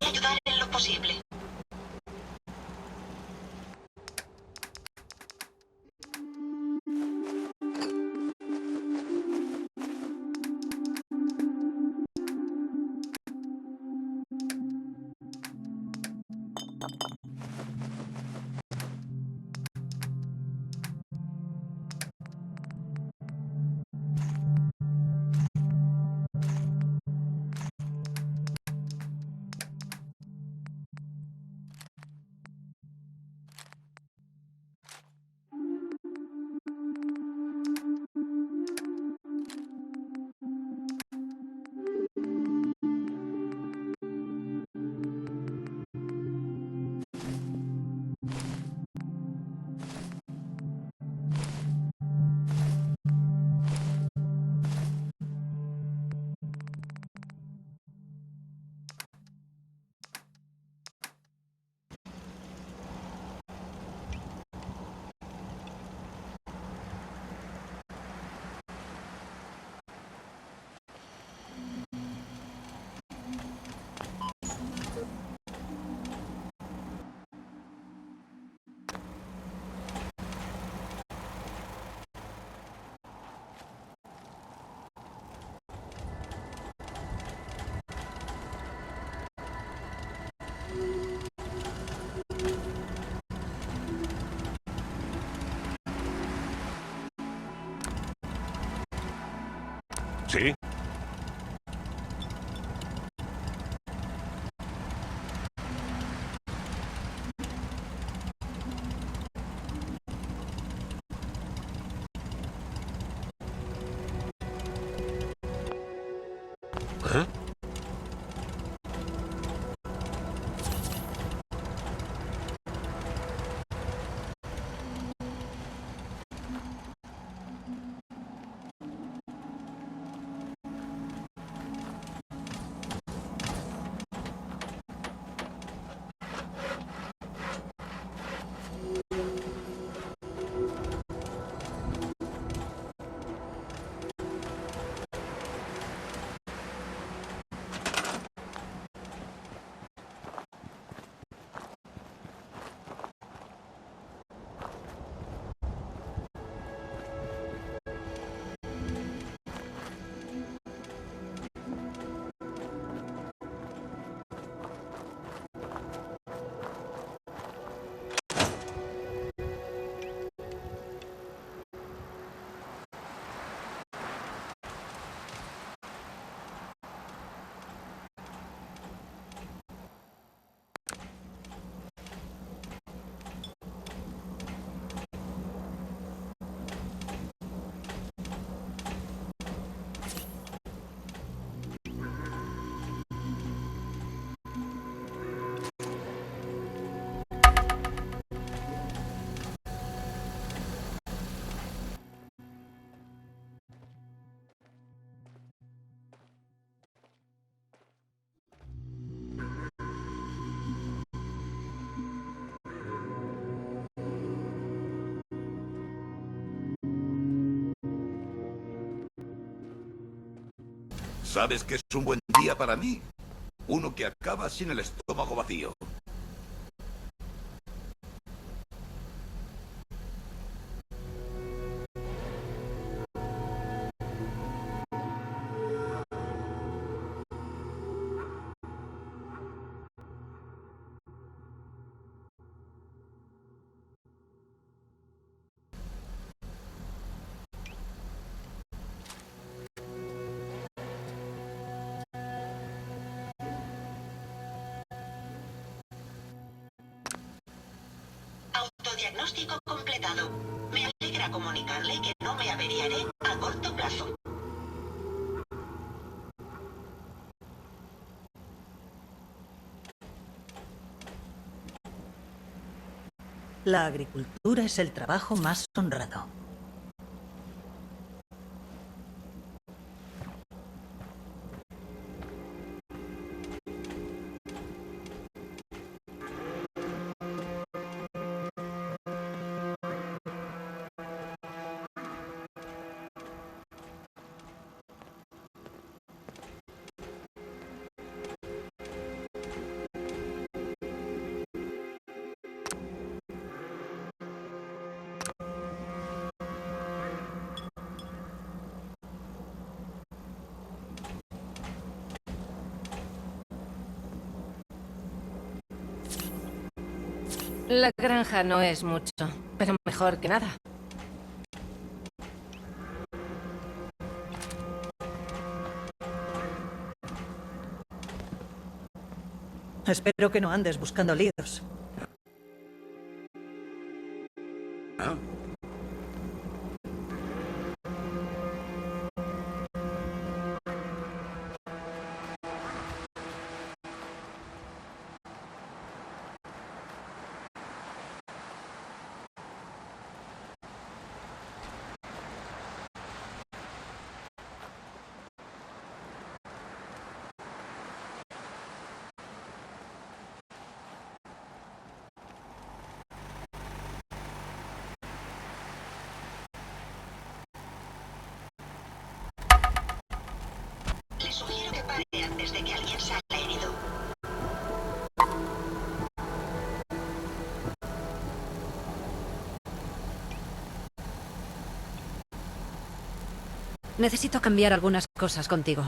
ayudar en lo posible. ¿Sí? ¿Eh? ¿Sabes que es un buen día para mí? Uno que acaba sin el estómago vacío. Autodiagnóstico completado. Me alegra comunicarle que no me averiaré a corto plazo. La agricultura es el trabajo más honrado. La granja no es mucho, pero mejor que nada. Espero que no andes buscando líos. Le sugiero que pare antes de que alguien salga herido. Necesito cambiar algunas cosas contigo.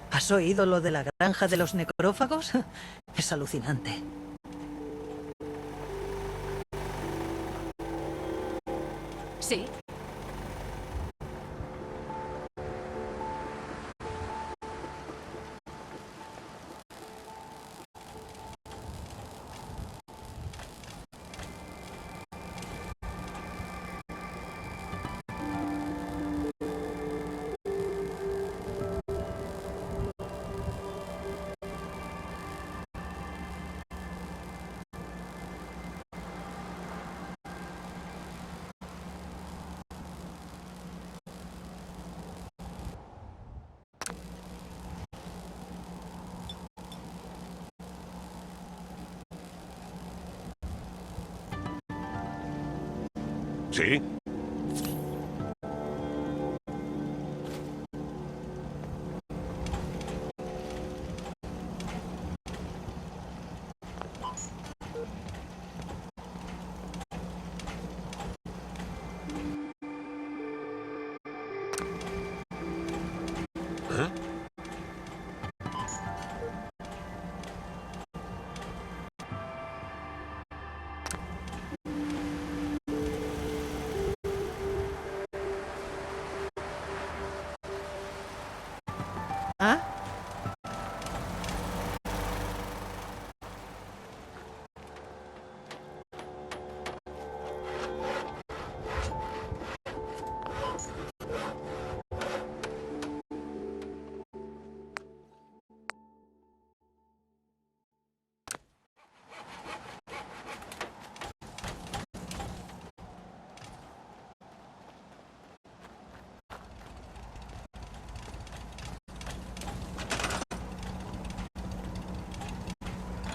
¿Has oído lo de la granja de los necrófagos? Es alucinante. Sí. ¿Sí? ¿Eh? ¿Ah?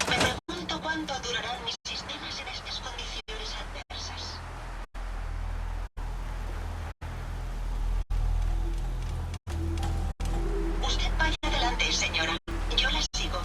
Me pregunto cuánto durarán mis sistemas en estas condiciones adversas. Usted vaya adelante, señora. Yo la sigo.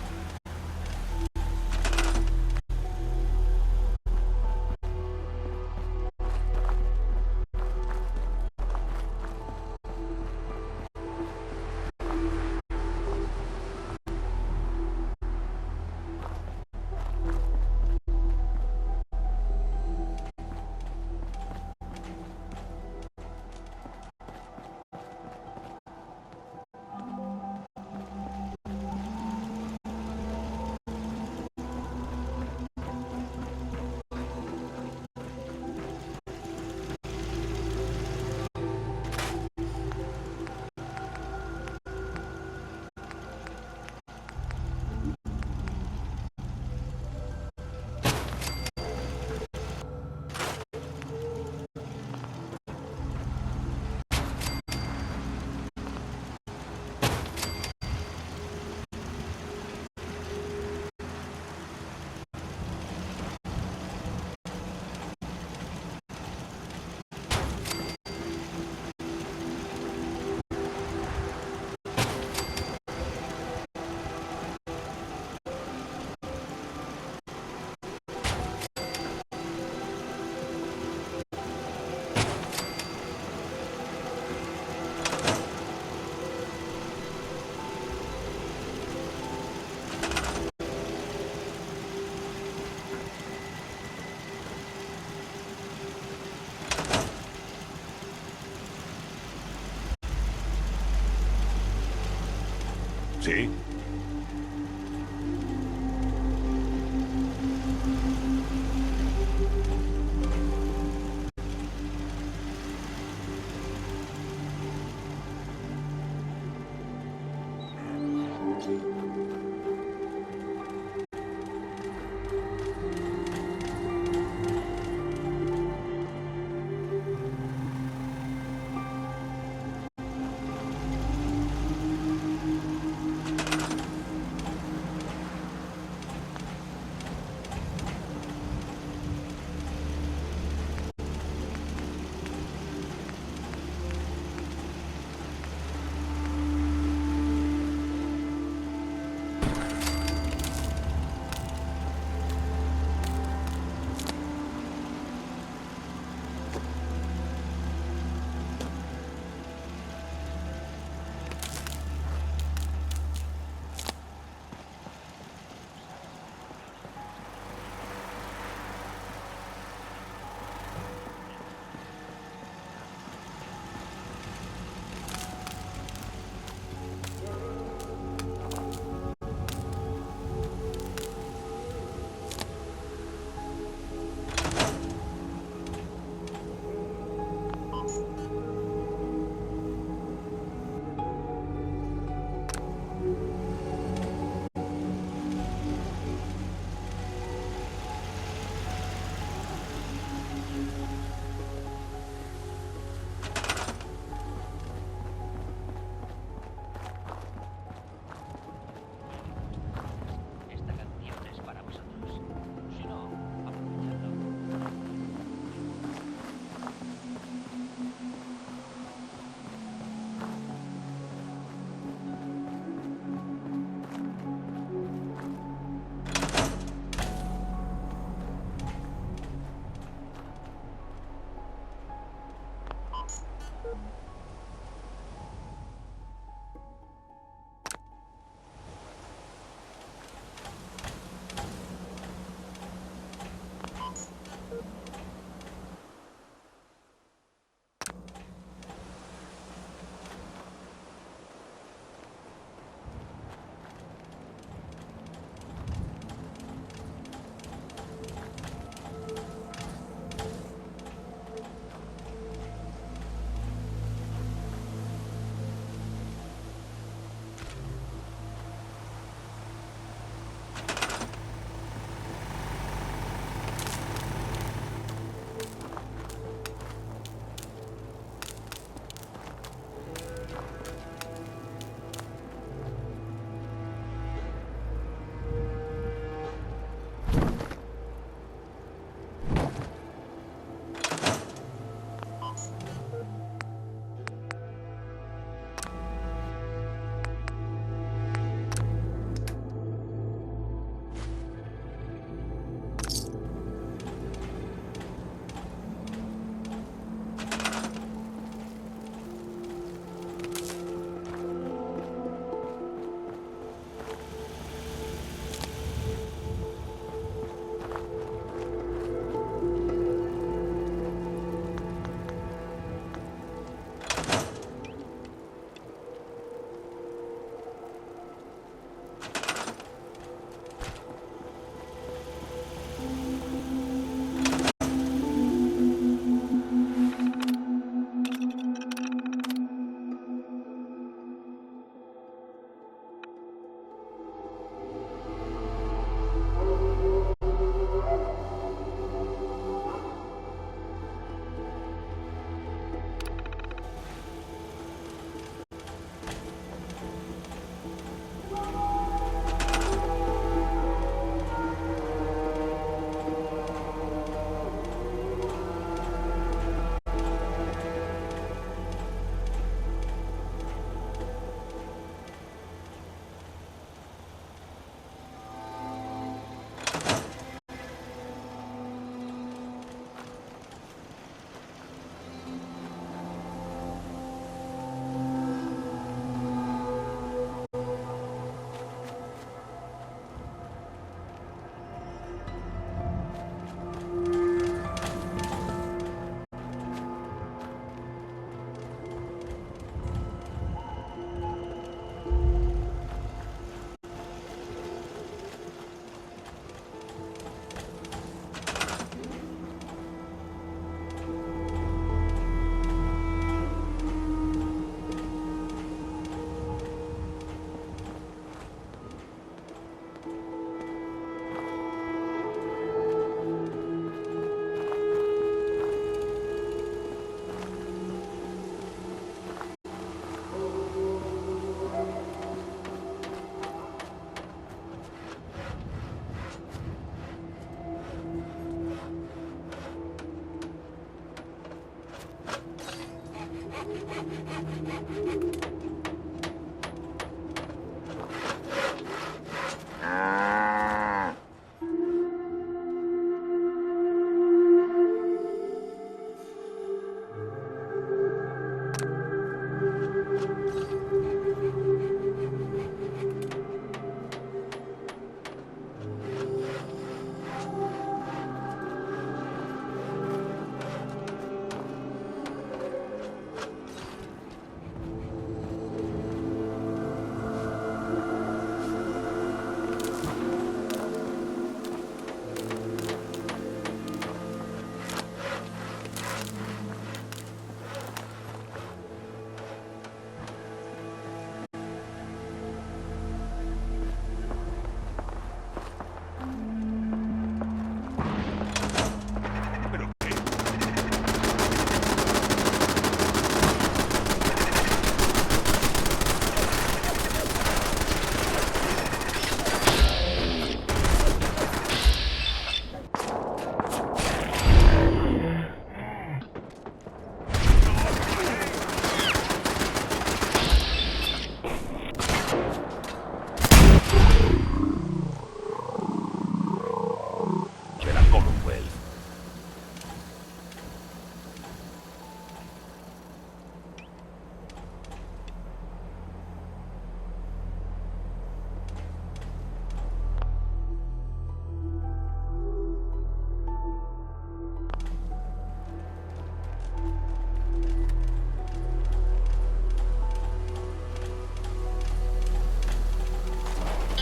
¿Sí?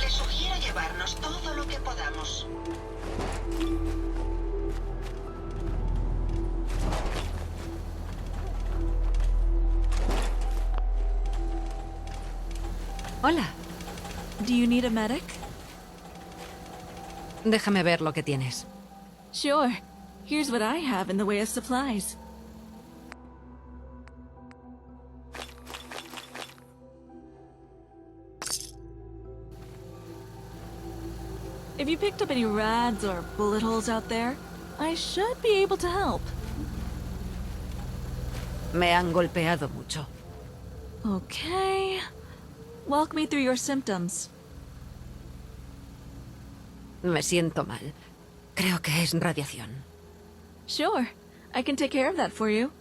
Le sugiero llevarnos todo lo que podamos. Hola. Do you need a medic? Déjame ver lo que tienes. Sure. Here's what I have in the way of supplies. If you picked up any rads or bullet holes out there, I should be able to help. Me han golpeado mucho. Okay. Walk me through your symptoms. Me siento mal. Creo que es radiación. Sure. I can take care of that for you.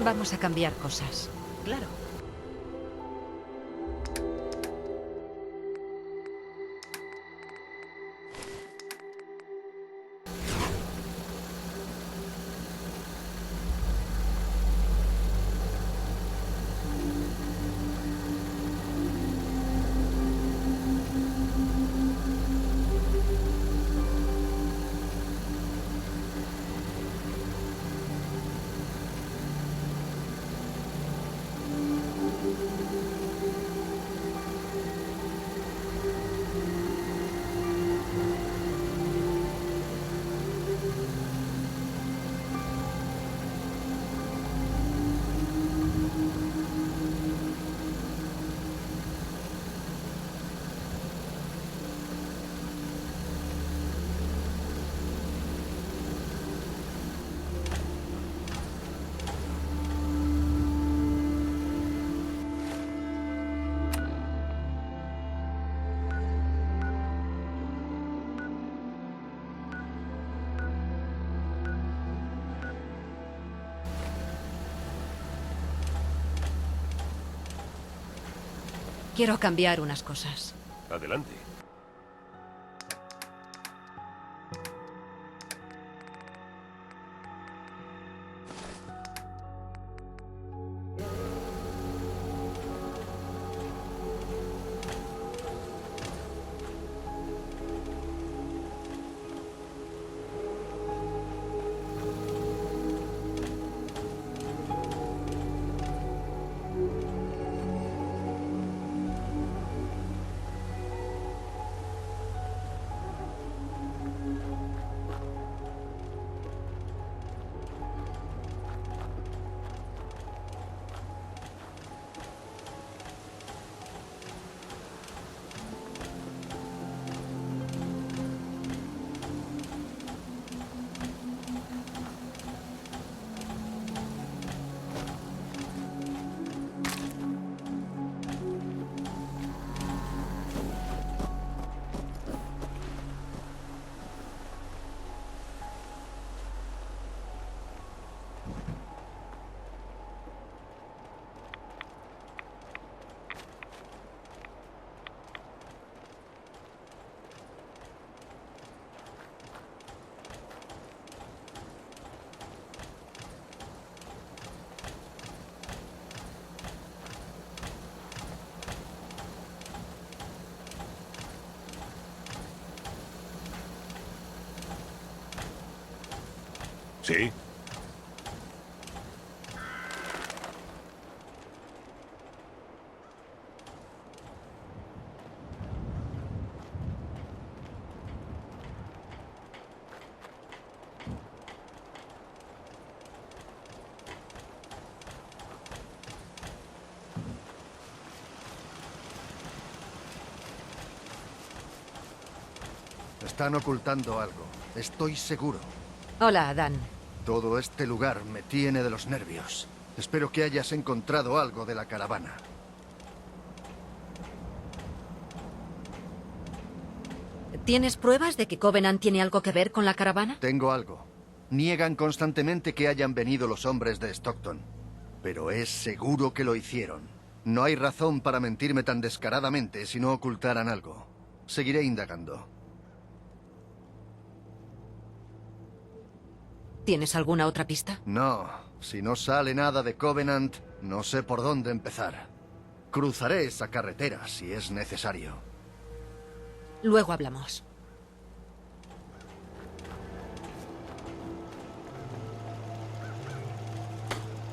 Vamos a cambiar cosas. Claro. Quiero cambiar unas cosas. Adelante. ¿Sí? Están ocultando algo. Estoy seguro. Hola, Dan. Todo este lugar me tiene de los nervios. Espero que hayas encontrado algo de la caravana. ¿Tienes pruebas de que Covenant tiene algo que ver con la caravana? Tengo algo. Niegan constantemente que hayan venido los hombres de Stockton. Pero es seguro que lo hicieron. No hay razón para mentirme tan descaradamente si no ocultaran algo. Seguiré indagando. ¿Tienes alguna otra pista? No. Si no sale nada de Covenant, no sé por dónde empezar. Cruzaré esa carretera si es necesario. Luego hablamos.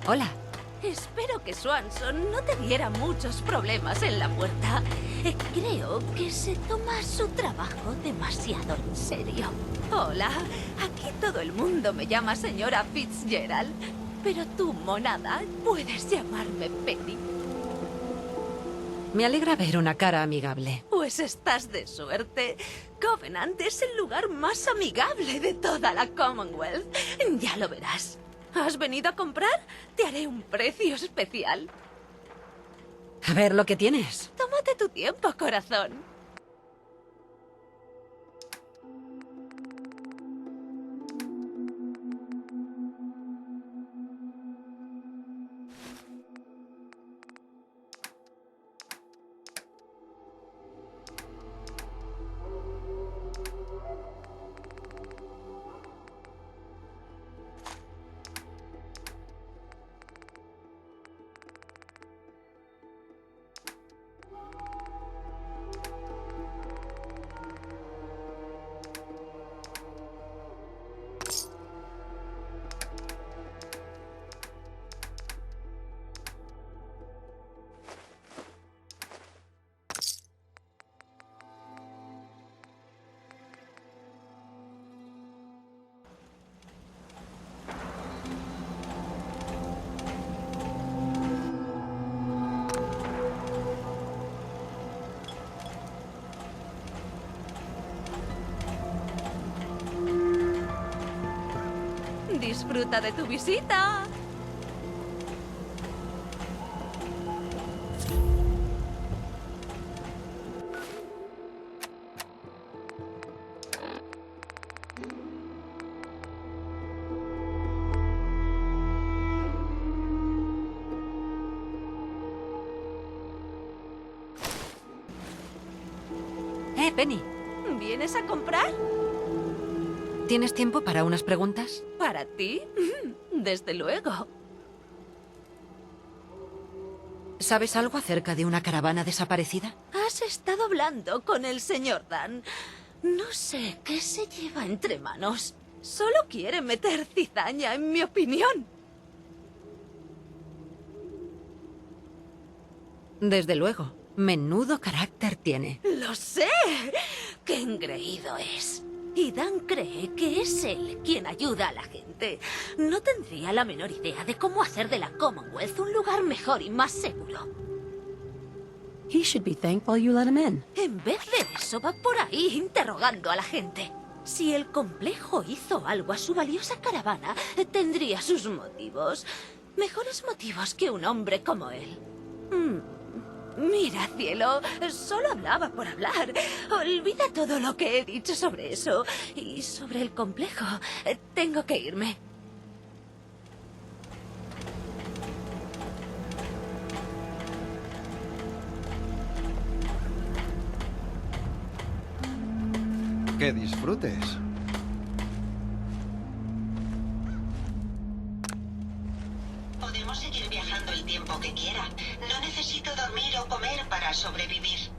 Hola. Espero que Swanson no te diera muchos problemas en la puerta. Creo que se toma su trabajo demasiado en serio. Hola, aquí todo el mundo me llama señora Fitzgerald, pero tú, monada, puedes llamarme Penny. Me alegra ver una cara amigable. Pues estás de suerte. Covenant es el lugar más amigable de toda la Commonwealth. Ya lo verás. ¿Has venido a comprar? Te haré un precio especial. A ver lo que tienes. Tómate tu tiempo, corazón. Disfruta de tu visita. Penny. ¿Vienes a comprar? ¿Tienes tiempo para unas preguntas? ¿Para ti? Desde luego. ¿Sabes algo acerca de una caravana desaparecida? Has estado hablando con el señor Dan. No sé qué se lleva entre manos. Solo quiere meter cizaña, en mi opinión. Desde luego. Menudo carácter tiene. ¡Lo sé! ¡Qué engreído es! Y Dan cree que es él quien ayuda a la gente. No tendría la menor idea de cómo hacer de la Commonwealth un lugar mejor y más seguro. He should be thankful you let him in. En vez de eso, va por ahí interrogando a la gente. Si el complejo hizo algo a su valiosa caravana, tendría sus motivos. Mejores motivos que un hombre como él. Mira, cielo, solo hablaba por hablar. Olvida todo lo que he dicho sobre eso. Y sobre el complejo. Tengo que irme. Que disfrutes. Podemos seguir viajando el tiempo que quiera. No necesito dormir o comer para sobrevivir.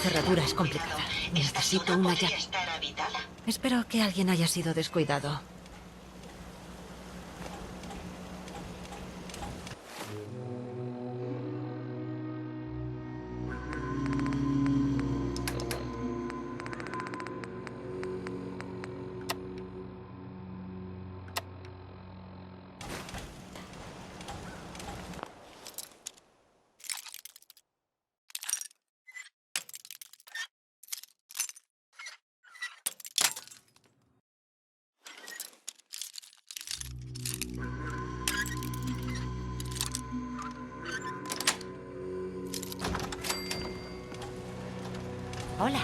cerradura es complicada. Necesito una llave. Estar habitada. Espero que alguien haya sido descuidado. Hola.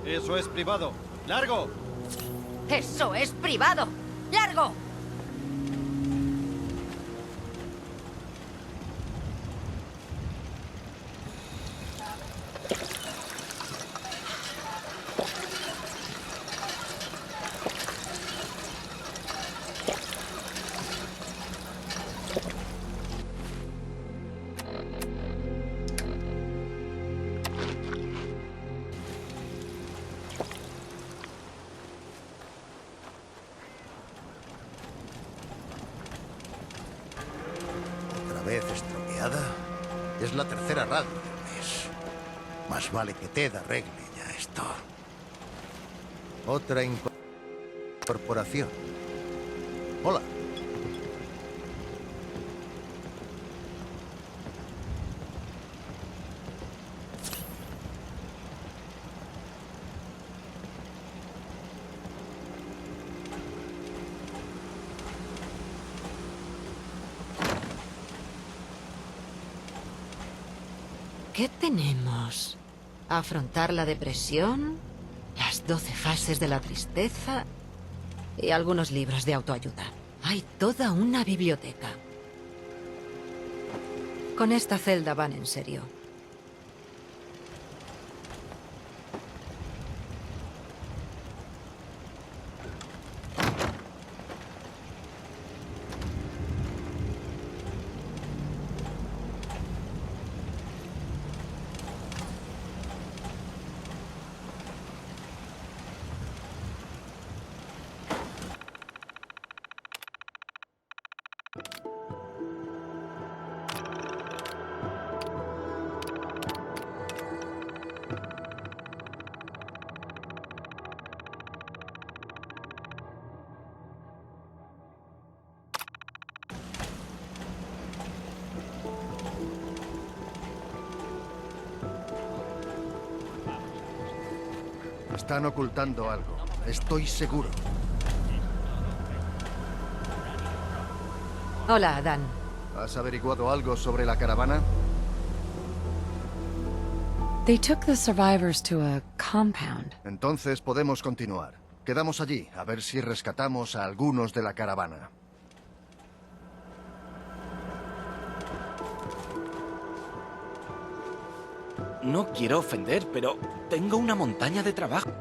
Eso es privado. ¡Largo! ¡Eso es privado! ¡Largo! Vez estropeada. Es la tercera radio del mes. Más vale que Ted arregle ya esto. Otra incorporación. Hola. ¿Qué tenemos? Afrontar la depresión, las 12 fases de la tristeza y algunos libros de autoayuda. Hay toda una biblioteca. Con esta celda van en serio. Están ocultando algo. Estoy seguro. Hola, Dan. ¿Has averiguado algo sobre la caravana? They took the survivors to a compound. Entonces podemos continuar. Quedamos allí, a ver si rescatamos a algunos de la caravana. No quiero ofender, pero tengo una montaña de trabajo.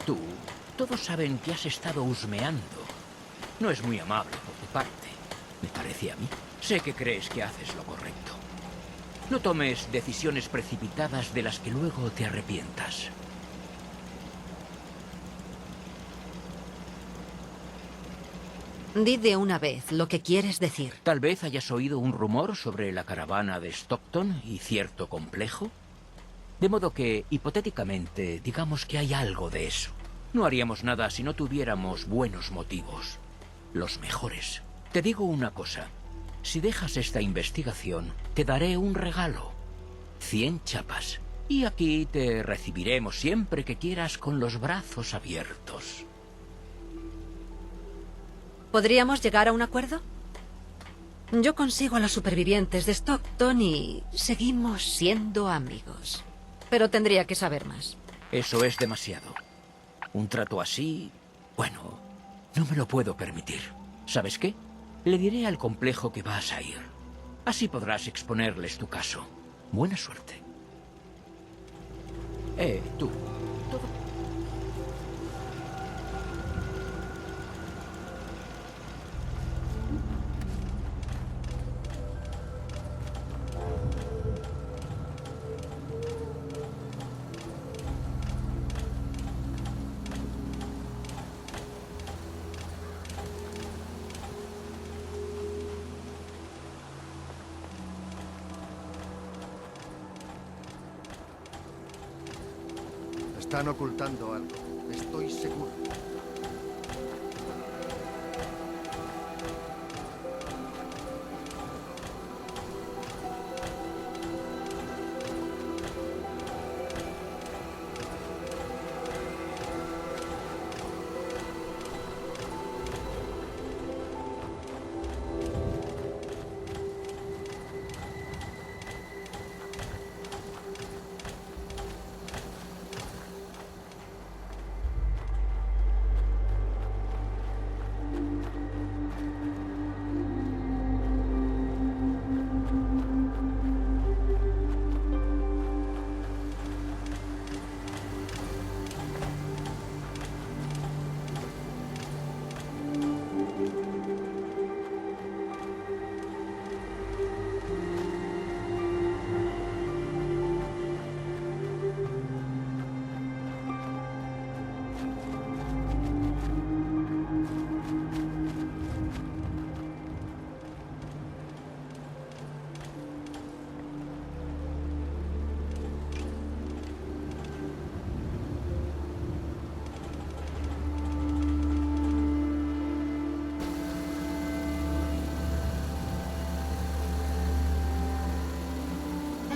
Tú. Todos saben que has estado husmeando. No es muy amable por tu parte, me parece a mí. Sé que crees que haces lo correcto. No tomes decisiones precipitadas de las que luego te arrepientas. Di de una vez lo que quieres decir. Tal vez hayas oído un rumor sobre la caravana de Stockton y cierto complejo. De modo que, hipotéticamente, digamos que hay algo de eso. No haríamos nada si no tuviéramos buenos motivos. Los mejores. Te digo una cosa. Si dejas esta investigación, te daré un regalo. 100 chapas. Y aquí te recibiremos siempre que quieras con los brazos abiertos. ¿Podríamos llegar a un acuerdo? Yo consigo a los supervivientes de Stockton y seguimos siendo amigos. Pero tendría que saber más. Eso es demasiado. Un trato así... Bueno, no me lo puedo permitir. ¿Sabes qué? Le diré al complejo que vas a ir. Así podrás exponerles tu caso. Buena suerte. Tú. Están ocultando algo. Estoy seguro.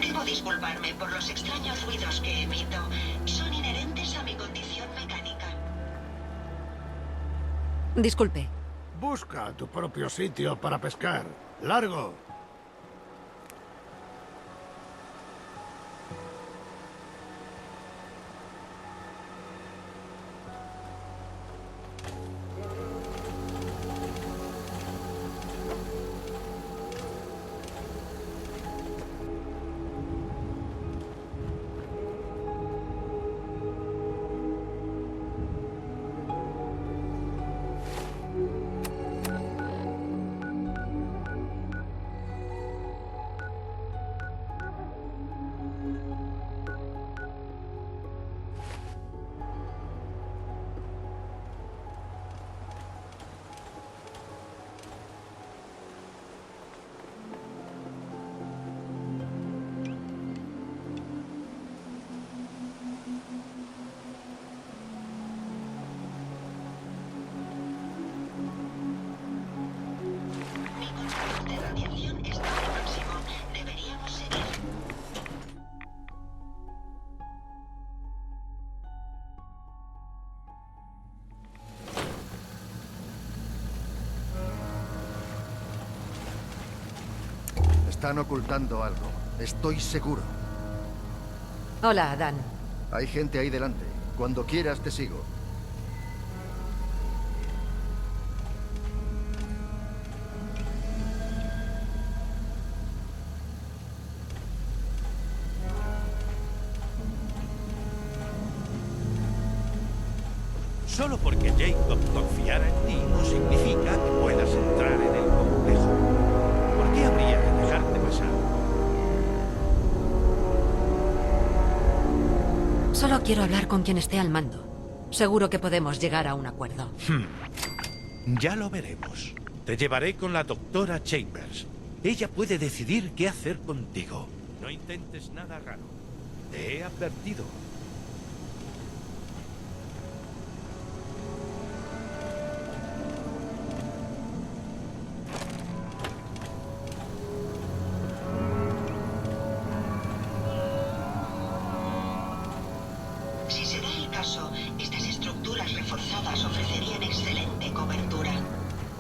Debo disculparme por los extraños ruidos que emito. Son inherentes a mi condición mecánica. Disculpe. Busca tu propio sitio para pescar. ¡Largo! Están ocultando algo. Estoy seguro. Hola, Dan. Hay gente ahí delante. Cuando quieras te sigo. Solo porque Jacob confiara en ti no significa que puedas entrar en el complejo. ¿Por qué habría de dejarte pasar? Solo quiero hablar con quien esté al mando. Seguro que podemos llegar a un acuerdo. Ya lo veremos. Te llevaré con la doctora Chambers. Ella puede decidir qué hacer contigo. No intentes nada raro. Te he advertido. Si se da el caso, estas estructuras reforzadas ofrecerían excelente cobertura.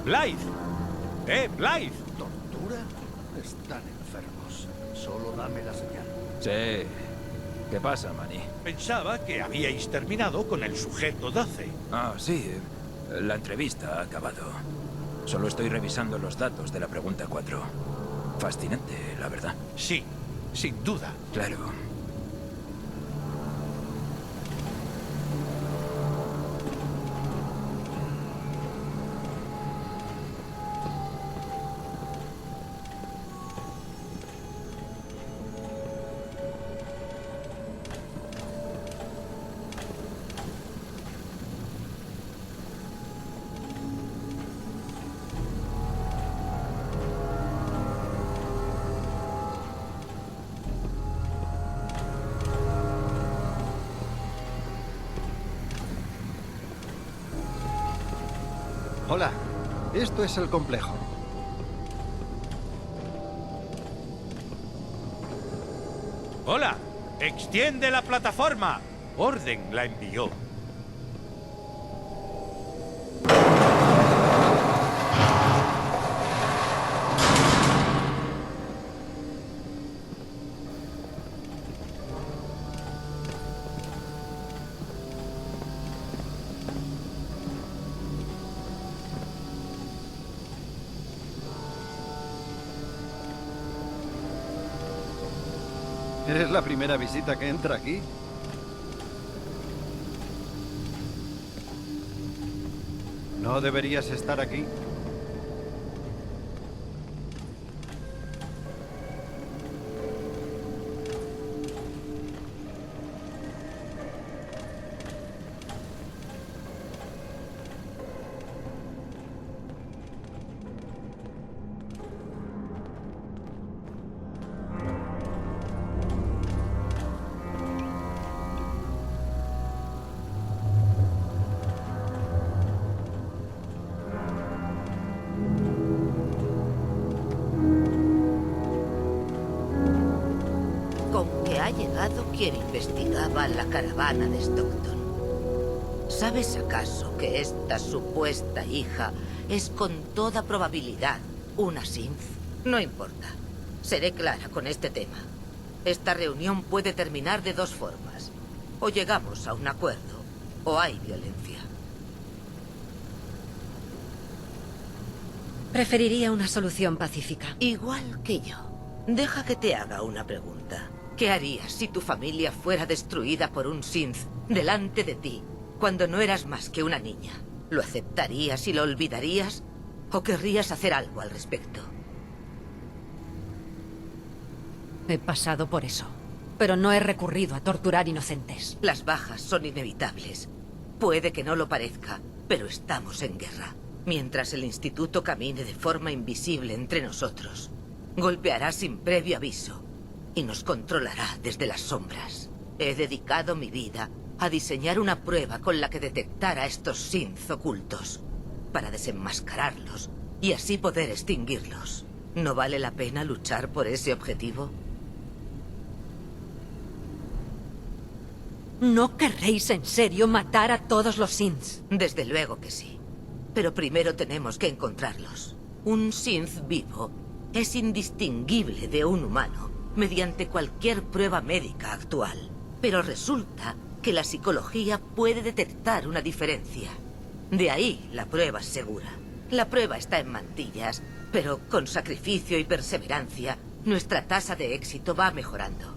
¡Blythe! ¡Blythe! locura? Están enfermos. Solo dame la señal. Sí. ¿Qué pasa, Manny? Pensaba que habíais terminado con el sujeto 12. Ah, sí. La entrevista ha acabado. Solo estoy revisando los datos de la pregunta 4. Fascinante, la verdad. Sí, sin duda. Claro. Hola, esto es el complejo. ¡Hola! ¡Extiende la plataforma! Orden la envió. ¿Eres la primera visita que entra aquí? No deberías estar aquí. Llegado quien investigaba la caravana de Stockton. ¿Sabes acaso que esta supuesta hija es con toda probabilidad una synth? No importa. Seré clara con este tema. Esta reunión puede terminar de dos formas. O llegamos a un acuerdo, o hay violencia. Preferiría una solución pacífica. Igual que yo. Deja que te haga una pregunta. ¿Qué harías si tu familia fuera destruida por un synth delante de ti, cuando no eras más que una niña? ¿Lo aceptarías y lo olvidarías? ¿O querrías hacer algo al respecto? He pasado por eso, pero no he recurrido a torturar inocentes. Las bajas son inevitables. Puede que no lo parezca, pero estamos en guerra. Mientras el instituto camine de forma invisible entre nosotros, golpeará sin previo aviso y nos controlará desde las sombras. He dedicado mi vida a diseñar una prueba con la que detectar a estos synths ocultos, para desenmascararlos y así poder extinguirlos. ¿No vale la pena luchar por ese objetivo? ¿No querréis en serio matar a todos los synths? Desde luego que sí. Pero primero tenemos que encontrarlos. Un synth vivo es indistinguible de un humano mediante cualquier prueba médica actual. Pero resulta que la psicología puede detectar una diferencia. De ahí la prueba segura. La prueba está en mantillas, pero con sacrificio y perseverancia, nuestra tasa de éxito va mejorando.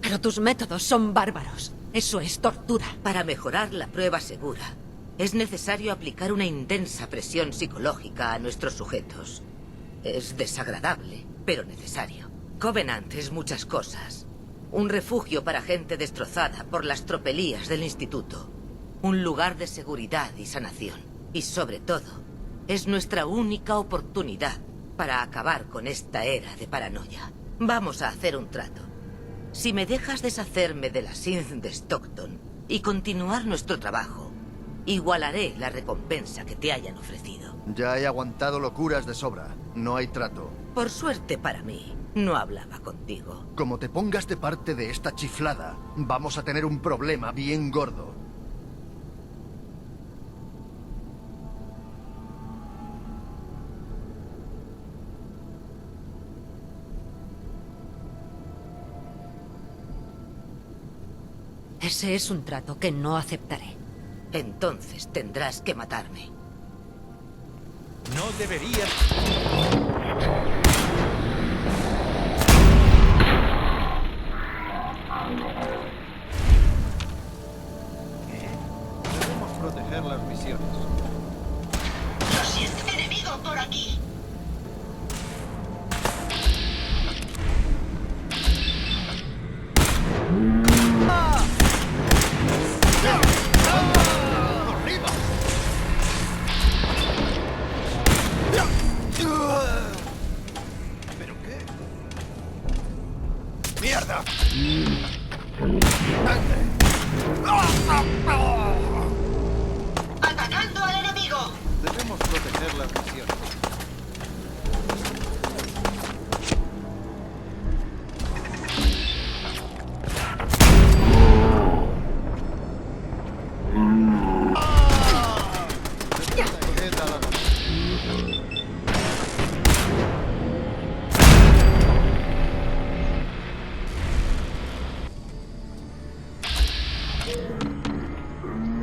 Pero tus métodos son bárbaros. Eso es tortura. Para mejorar la prueba segura, es necesario aplicar una intensa presión psicológica a nuestros sujetos. Es desagradable, pero necesario. Covenant es muchas cosas. Un refugio para gente destrozada por las tropelías del instituto. Un lugar de seguridad y sanación. Y sobre todo, es nuestra única oportunidad para acabar con esta era de paranoia. Vamos a hacer un trato. Si me dejas deshacerme de la synth de Stockton y continuar nuestro trabajo, igualaré la recompensa que te hayan ofrecido. Ya he aguantado locuras de sobra. No hay trato. Por suerte para mí, no hablaba contigo. Como te pongas de parte de esta chiflada, vamos a tener un problema bien gordo. Ese es un trato que no aceptaré. Entonces tendrás que matarme. No deberías... Debemos proteger las misiones. Lo siento, enemigo por aquí. ¿Pero qué? ¡Mierda! ¡Atacando al enemigo! Debemos proteger las misiones.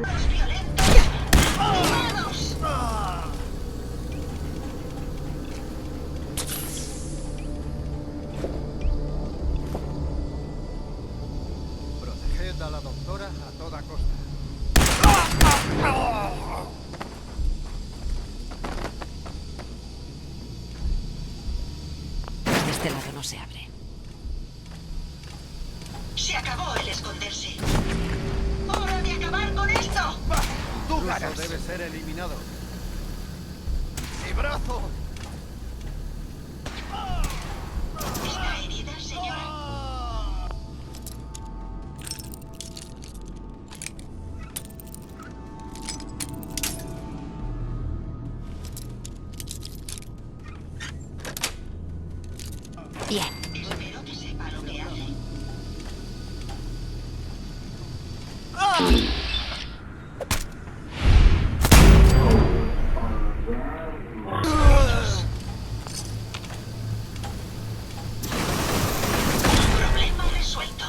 ¡Los violentos! ¡Vamos! Proteged a la doctora a toda costa. Este lado no se abre. Se acabó el esconderse. ¡Hora de acabar con esto! ¡Tú ganas! Debe ser eliminado. ¡Mi brazo! ¿Está herida, señora? Bien. Espero que sepa lo que hace. Problema resuelto.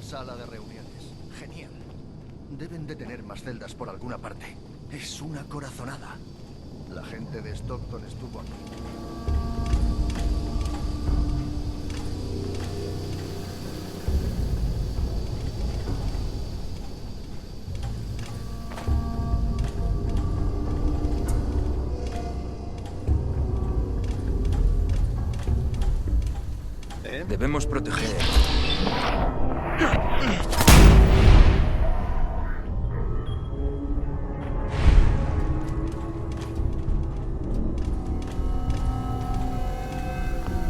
Sala de reuniones. Genial. Deben de tener más celdas por alguna parte. Es una corazonada. La gente de Stockton estuvo aquí. Debemos proteger.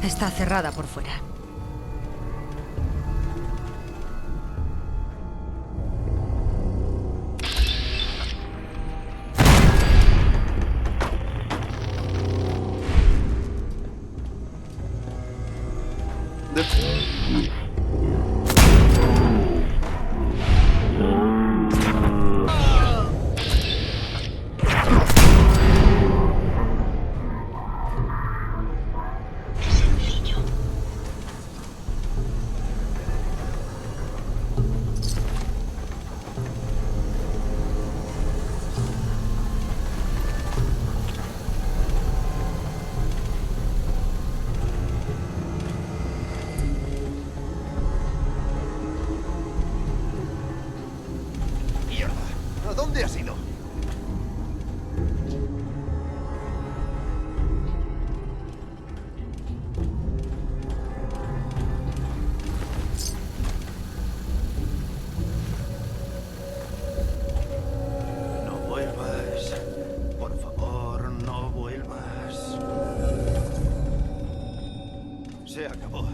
Está cerrada por fuera. ¡Mierda! ¿A dónde has ido? No vuelvas. Por favor, no vuelvas. Se acabó.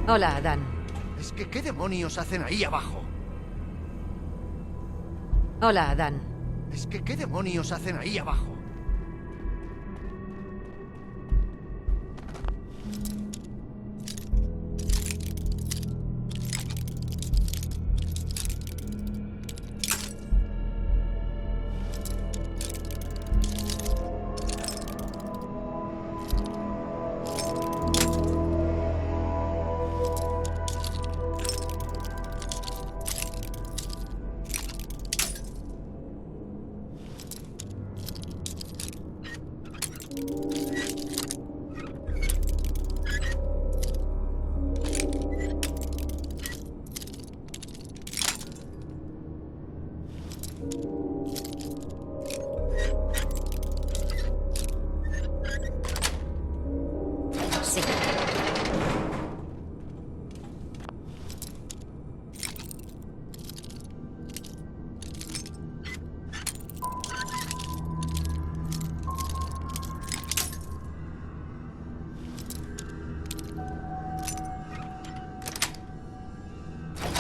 Hola, Dan. Es que, ¿qué demonios hacen ahí abajo? Hola, Dan. Es que, ¿qué demonios hacen ahí abajo? Sí.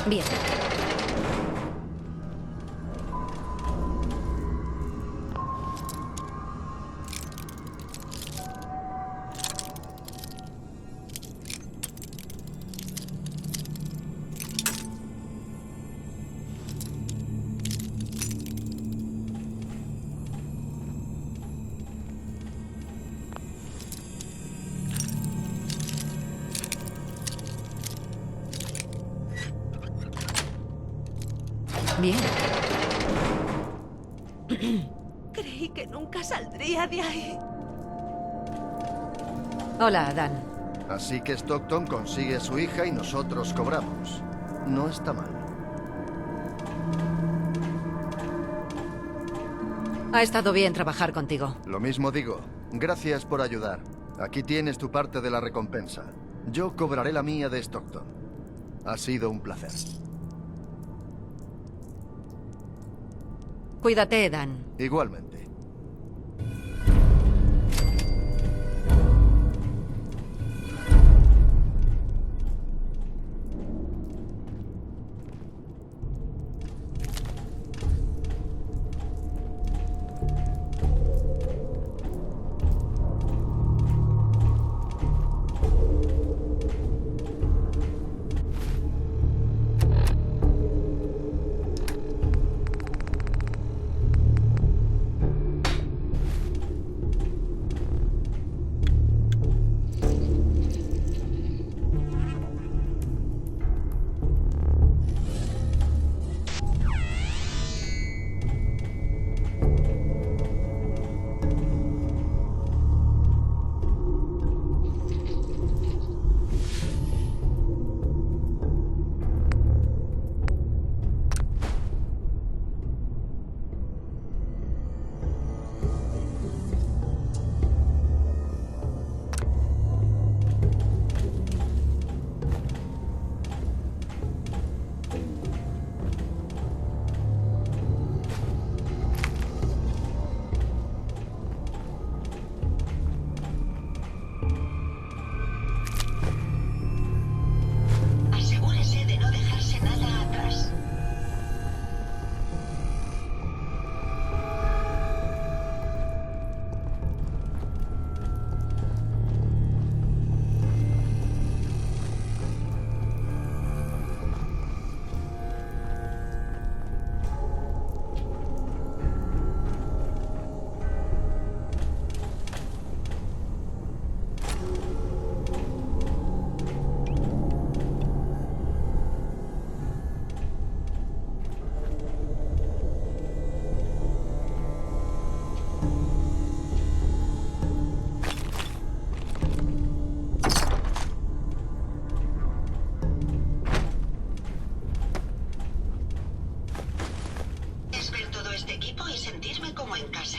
Bien. Bien. Creí que nunca saldría de ahí. Hola, Dan. Así que Stockton consigue a su hija y nosotros cobramos. No está mal. Ha estado bien trabajar contigo. Lo mismo digo. Gracias por ayudar. Aquí tienes tu parte de la recompensa. Yo cobraré la mía de Stockton. Ha sido un placer. Cuídate, Dan. Igualmente. Asegúrese de no dejarse nada atrás. Es ver todo este equipo y sentirme como en casa.